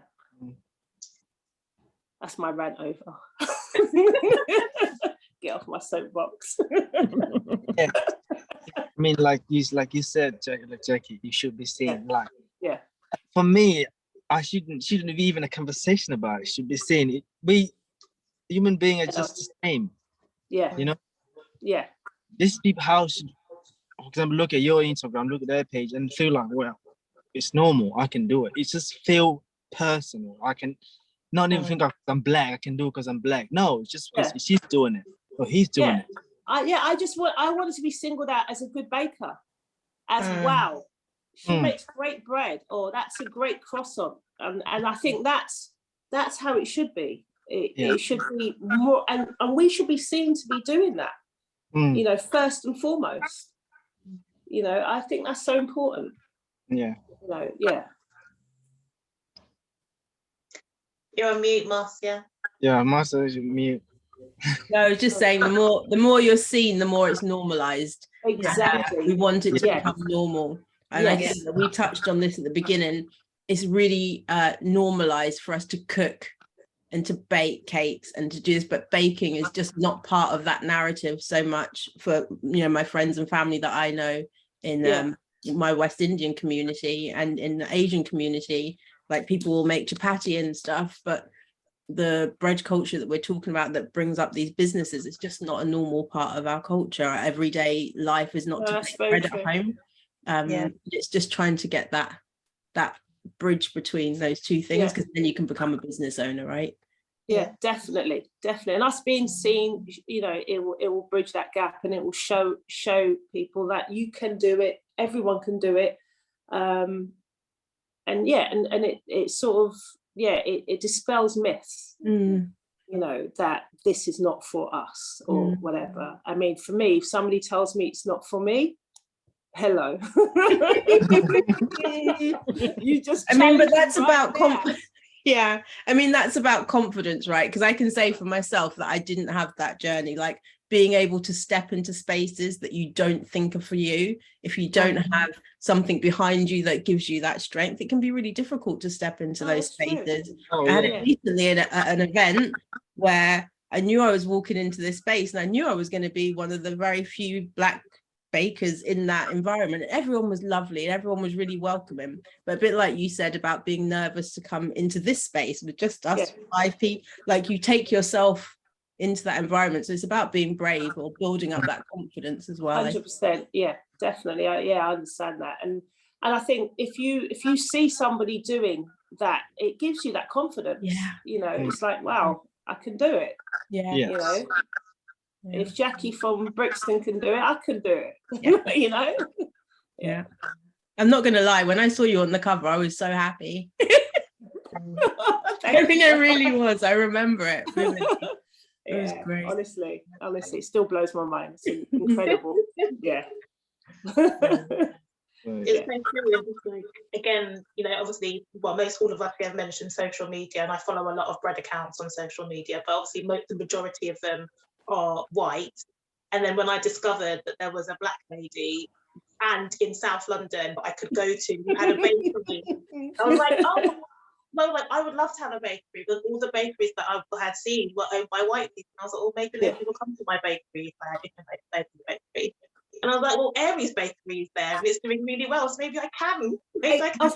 That's my rant over. Get off my soapbox. Yeah. I mean, like you said, Jackie, you should be seen. Like, Yeah. For me, I shouldn't be even a conversation about it. Should be seen. We human beings are just the same. Yeah. You know. Yeah. These people, how should, for example, look at your Instagram, look at their page, and feel like, well, it's normal. I can do it. It just feel personal. I can not even think I'm black. I can do it because I'm black. No, it's just because she's doing it or he's doing it. I wanted to be singled out as a good baker, as wow, she makes great bread, or that's a great croissant, and I think that's how it should be. It should be more, and we should be seen to be doing that. You know, first and foremost. You know, I think that's so important. Yeah. You know, yeah. You're on mute, Marcia. Yeah, Marcia is mute. No, I was just saying the more you're seen, the more it's normalized. Exactly. We want it to become normal. And I think that we touched on this at the beginning. It's really normalized for us to cook and to bake cakes and to do this, but baking is just not part of that narrative so much for, you know, my friends and family that I know in my West Indian community and in the Asian community. Like, people will make chapati and stuff, but the bread culture that we're talking about that brings up these businesses, it's just not a normal part of our culture. Our everyday life is not to make bread at home. It's just trying to get that bridge between those two things, because then you can become a business owner, right? Yeah, definitely. And us being seen, you know, it will bridge that gap, and it will show people that you can do it, everyone can do it. And it sort of, it dispels myths, you know, that this is not for us or whatever. I mean, for me, if somebody tells me it's not for me, hello. You just, I mean, but that's about confidence. Yeah, I mean, that's about confidence, right? Because I can say for myself that I didn't have that journey, like being able to step into spaces that you don't think are for you. If you don't have something behind you that gives you that strength, it can be really difficult to step into those spaces. I had it recently at an event where I knew I was walking into this space, and I knew I was going to be one of the very few Black bakers in that environment. Everyone was lovely and everyone was really welcoming, but a bit like you said about being nervous to come into this space with just us 5 people, like, you take yourself into that environment. So it's about being brave or building up that confidence as well. 100%. Yeah, definitely. I understand that, and I think if you see somebody doing that, it gives you that confidence. You know, it's like, wow, I can do it. You know, if Jackie from Brixton can do it, I can do it. You know. I'm not gonna lie, when I saw you on the cover, I was so happy. I think I really was. I remember it. Really. It was great. Honestly, it still blows my mind. It's incredible. It's so true. Like, again, you know, obviously, well, most all of us have mentioned social media, and I follow a lot of bread accounts on social media, but obviously the majority of them are white. And then when I discovered that there was a Black lady and in South London that I could go to who had a bakery, I was like, oh, well, like, I would love to have a bakery, but all the bakeries that I had seen were owned by white people. I was like, well, maybe people come to my bakery if I had different bakery. And I was like, well, Aries Bakery is there and it's doing really well, so maybe I can. Of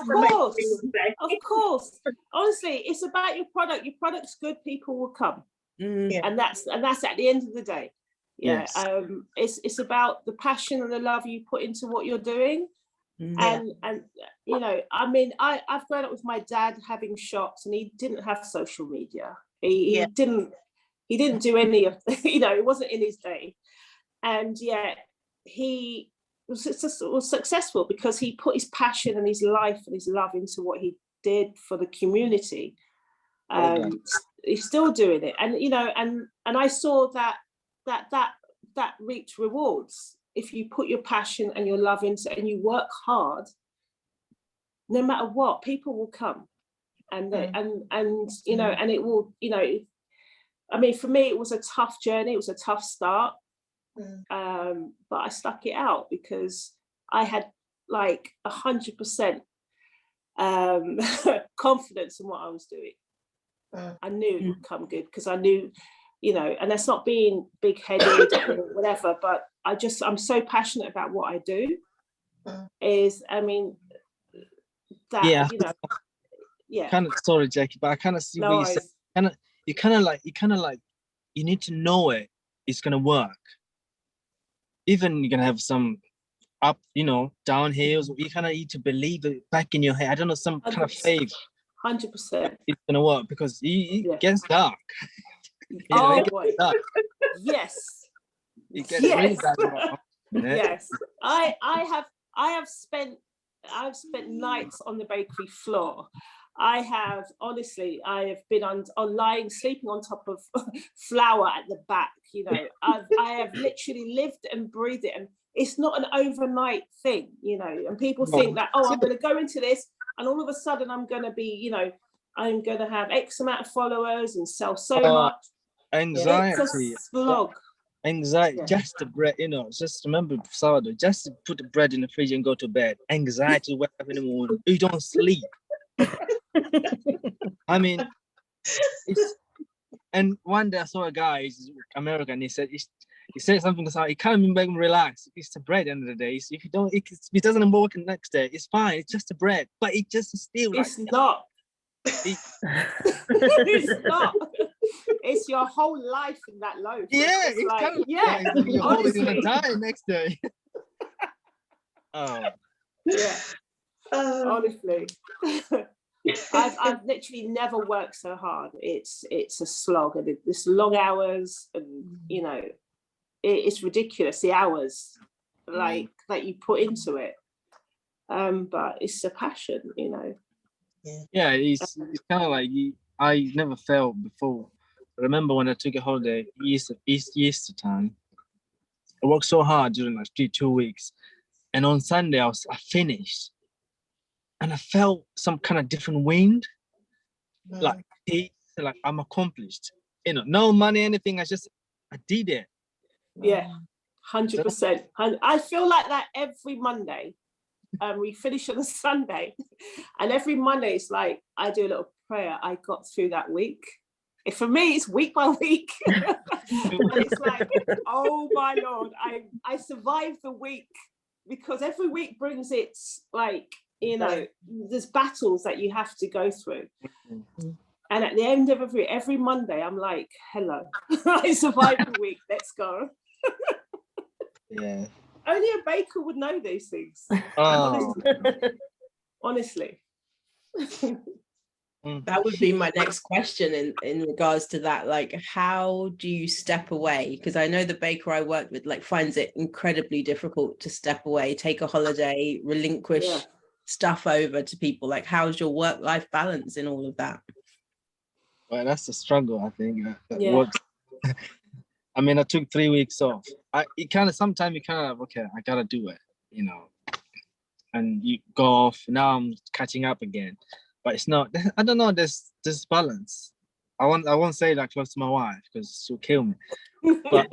course. Honestly, it's about your product. Your product's good, people will come. And that's at the end of the day. It's about the passion and the love you put into what you're doing. And you know, I mean, I've grown up with my dad having shops, and he didn't have social media. He didn't do any of, you know, it wasn't in his day. And yet he was successful because he put his passion and his life and his love into what he did for the community. He's still doing it, and you know, and I saw that reaped rewards. If you put your passion and your love into it and you work hard, no matter what, people will come. and Mm. and you know, and it will, you know, I mean, for me, it was a tough journey. It was a tough start, but I stuck it out because I had like 100% confidence in what I was doing. I knew it would come good because I knew, you know, and that's not being big-headed or whatever, but I'm so passionate about what I do. Is, I mean, that, Yeah, you know, yeah. kind of, sorry, Jackie, but I kind of see No what you said. worries. You kind of like, you need to know it's gonna work. Even you're gonna have some up, you know, down hills. You kind of need to believe it back in your head. I don't know, some kind of 100%. faith 100%. it's gonna work because it Yeah. gets dark. Oh It gets boy. dark. Yes. It gets really Yes. dark. Yes. I've spent nights on the bakery floor. I have been on lying, sleeping on top of flour at the back. You know, I have literally lived and breathed it, and it's not an overnight thing. You know, and people think that, oh, I'm going to go into this, and all of a sudden I'm going to be, you know, I'm going to have X amount of followers and sell so much. Anxiety. It's a slog. Anxiety, Yeah. just the bread, you know, just remember sourdough, just to put the bread in the fridge and go to bed. Anxiety, wake up in the morning, you don't sleep. I mean, and one day I saw a guy, he's American, he said something like, it can't make him relax. It's the bread at the end of the day. So if you don't, it doesn't work the next day, it's fine, it's just the bread. But it just still like, It's not. It's not. It's your whole life in that loaf. Yeah, it's like, kind of, yeah, you're holding it honestly. and dying next day. Oh. Yeah. Honestly. I've literally never worked so hard. It's a slog, and it's long hours, and you know, it's ridiculous the hours like that you put into it. But it's a passion, you know. Yeah, it's kind of like I never felt before. I remember when I took a holiday Easter time. I worked so hard during like 2 weeks, and on Sunday I finished, and I felt some kind of different wind, like I'm accomplished. You know, no money, anything. I did it. Yeah, 100%. I feel like that every Monday. We finish on a Sunday, and every Monday it's like I do a little prayer. I got through that week. For me, it's week by week, and it's like, oh my Lord, I survived the week, because every week brings its, like, you know, there's battles that you have to go through. And at the end of every Monday, I'm like, hello, I survived the week. Let's go. Yeah. Only a baker would know these things. Oh. Honestly. That would be my next question in regards to that. Like, how do you step away? Because I know the baker I work with like finds it incredibly difficult to step away, take a holiday, relinquish stuff over to people. Like, how's your work-life balance in all of that? Well, that's the struggle, I think. Yeah. I mean, I took 3 weeks off. Sometimes you kind of, okay, I gotta do it, you know. And you go off. Now I'm catching up again, but it's not. I don't know. There's balance. I won't say that close to my wife because she'll kill me. But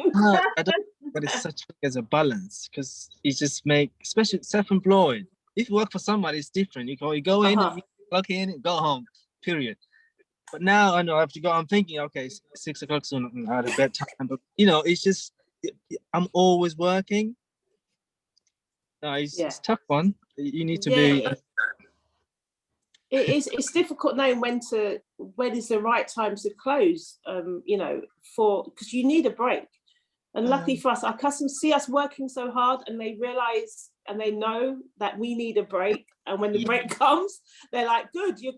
I don't. But it's such as a balance, because it just especially self-employed. If you work for somebody, it's different. You go in, you clock in, go home. Period. But now I know I have to go. I'm thinking, okay, 6 o'clock soon. I had a bedtime, but you know, it's just I'm always working. No, it's a tough one. You need to be. It's difficult knowing when is the right time to close. You know, because you need a break. And lucky for us, our customers see us working so hard, and they realize and they know that we need a break. And when the break comes, they're like, "Good, you're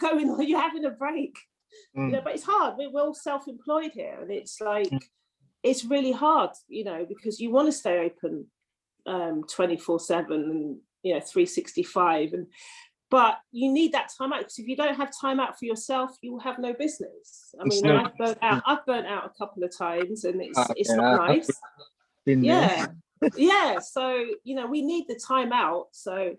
having a break." You know, but it's hard. We're all self-employed here, and it's like it's really hard, you know, because you want to stay open 24/7 and, you know, 365, but you need that time out, because if you don't have time out for yourself, you will have no business. I mean, I've burnt out a couple of times, and it's not nice. Yeah. So, you know, we need the time out. So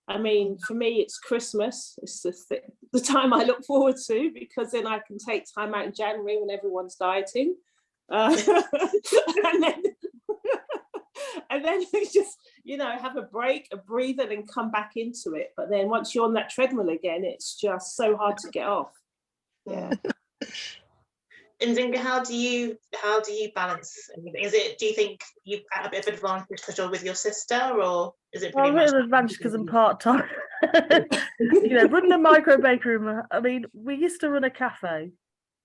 I mean, for me, it's Christmas. It's the time I look forward to, because then I can take time out in January when everyone's dieting. And then and then you just, you know, have a break, a breather, and then come back into it. But then once you're on that treadmill again, it's just so hard to get off. Yeah. Nzinga, how do you balance everything? Do you think you have a bit of advantage because you're with your sister, or is it pretty Well, a much bit of advantage because I'm part-time. You know, running a micro bakery room, I mean, we used to run a cafe.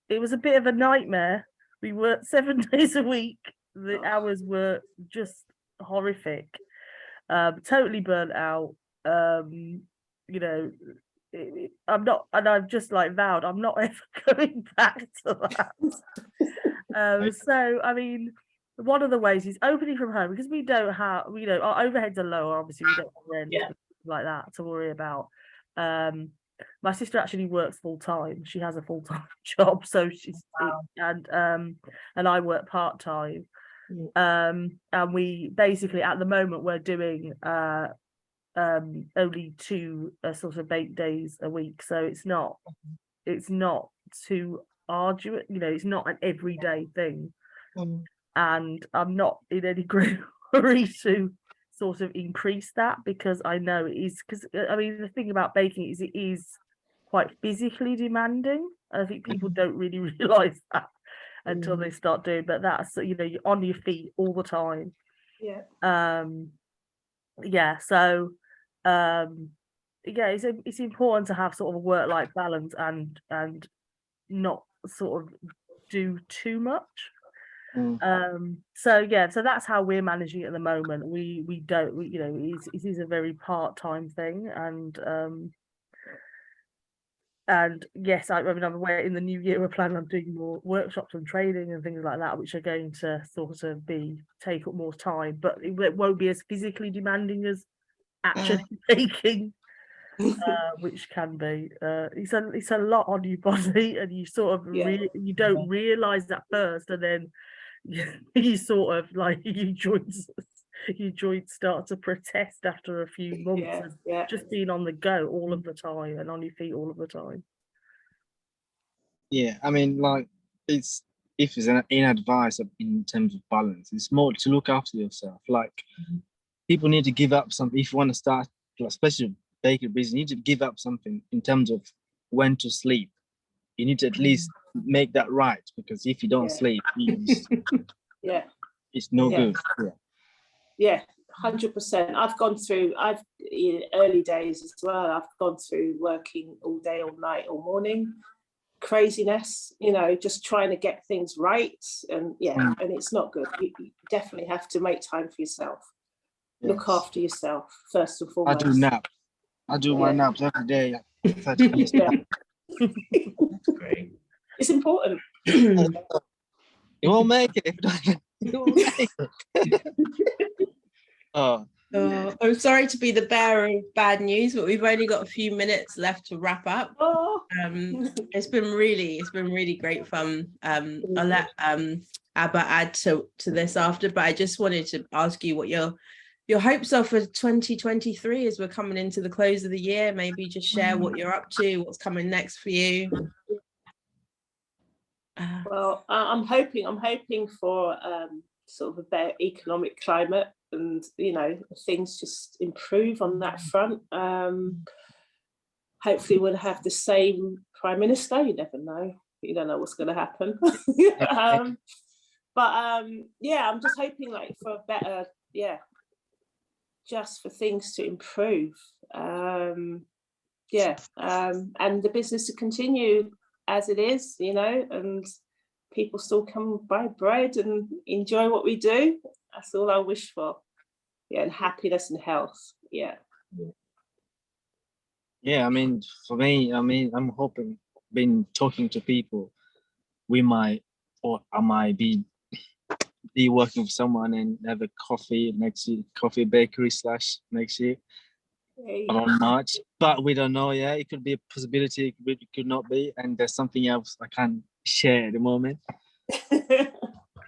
It was a bit of a nightmare. We worked 7 days a week. The hours were just horrific. Totally burnt out. You know, I'm not, and I've just like vowed I'm not ever going back to that. So I mean, one of the ways is opening from home, because we don't have, you know, our overheads are lower. Obviously, we don't have rent like that to worry about. My sister actually works full time. She has a full time job, so she's and I work part time. And we basically at the moment we're doing only 2 sort of bake days a week, so it's not too arduous, you know, it's not an everyday thing. And I'm not in any great hurry to sort of increase that, because I know it is, because I mean the thing about baking is it is quite physically demanding, and I think people don't really realize that until they start doing, but that's, you know, you're on your feet all the time. So it's important to have sort of a work-life balance and not sort of do too much. So that's how we're managing it at the moment. We don't, you know, it is a very part-time thing, and yes, I mean, I'm aware in the new year we're planning on doing more workshops and training and things like that, which are going to sort of take up more time, but it won't be as physically demanding as actually baking, which can be. It's a lot on your body, and you sort of you don't realise at first, and then you sort of like your joints start to protest after a few months of just being on the go all of the time and on your feet all of the time. Yeah, I mean, like, it's, if it's an advice in terms of balance, it's more to look after yourself. Like, people need to give up something if you want to start, especially bakery business. You need to give up something in terms of when to sleep. You need to at least make that right, because if you don't sleep, it's no good. Yeah, 100%. I've gone through, in early days as well, I've gone through working all day, all night, all morning, craziness, you know, just trying to get things right. And and it's not good. You definitely have to make time for yourself. Look after yourself first and foremost. I do naps. I do my naps every day. 30 minutes. That's great. It's important. You won't make it. You won't make it. I'm sorry to be the bearer of bad news, but we've only got a few minutes left to wrap up. It's been really great fun. I'll let Abba add to this after, but I just wanted to ask you what your hopes are for 2023 as we're coming into the close of the year. Maybe just share what you're up to, what's coming next for you. Well, I'm hoping for sort of a better economic climate, and you know, things just improve on that front. Hopefully we'll have the same Prime Minister. You never know. You don't know what's going to happen. I'm just hoping like for a better, just for things to improve. And the business to continue as it is, you know, and people still come buy bread and enjoy what we do. That's all I wish for. And happiness and health. Yeah, I mean, for me, I'm hoping, been talking to people, I might be working with someone and have a coffee next year, coffee bakery / next year around March, but we don't know yet. It could be a possibility, it could not be, and there's something else I can't share at the moment.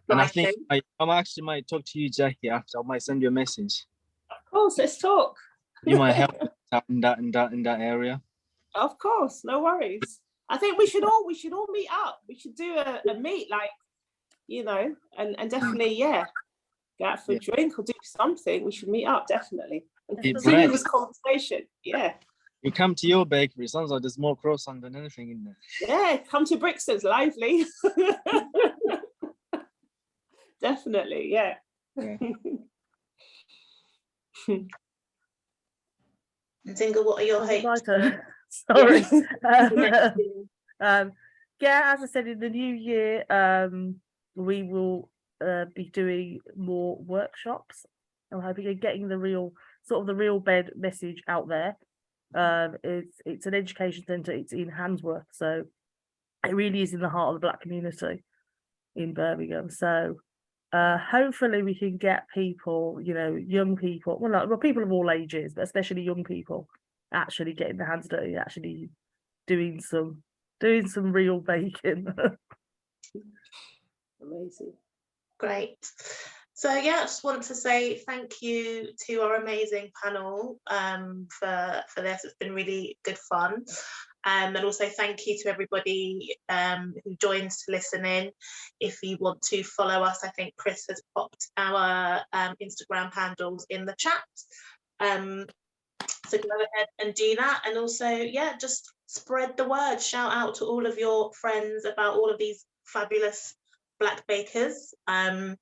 And I think I actually might talk to you, Jackie, after. I might send you a message. Of course, let's talk. You might help. in that area. Of course, no worries. I think we should all meet up. We should do a meet, like, you know, and definitely, yeah, go out for a drink or do something. We should meet up, definitely. And Eat continue bread. this conversation. Yeah. You come to your bakery. Sounds like there's more croissant than anything in there. Yeah, come to Brixton's, lively. Definitely, yeah. Yeah. Zinga, what are your Oh, my hopes? turn. Sorry. Yeah, as I said, in the new year, we will be doing more workshops. I'm hoping of getting the real bed message out there. It's an education centre. It's in Handsworth, so it really is in the heart of the Black community in Birmingham. So hopefully we can get people, you know, young people, well, people of all ages, but especially young people, actually getting their hands dirty, actually doing some real baking. Amazing. Great. So yeah, I just want to say thank you to our amazing panel for this. It's been really good fun. And also thank you to everybody who joins to listen in. If you want to follow us, I think Chris has popped our Instagram handles in the chat. So go ahead and do that. And also, yeah, just spread the word. Shout out to all of your friends about all of these fabulous Black bakers. And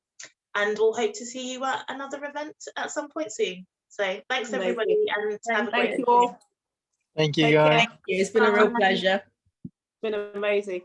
we'll hope to see you at another event at some point soon. So thanks everybody, and have a great Thank you all. Thank you, Take guys. care. Thank you. It's been a real pleasure. It's been amazing.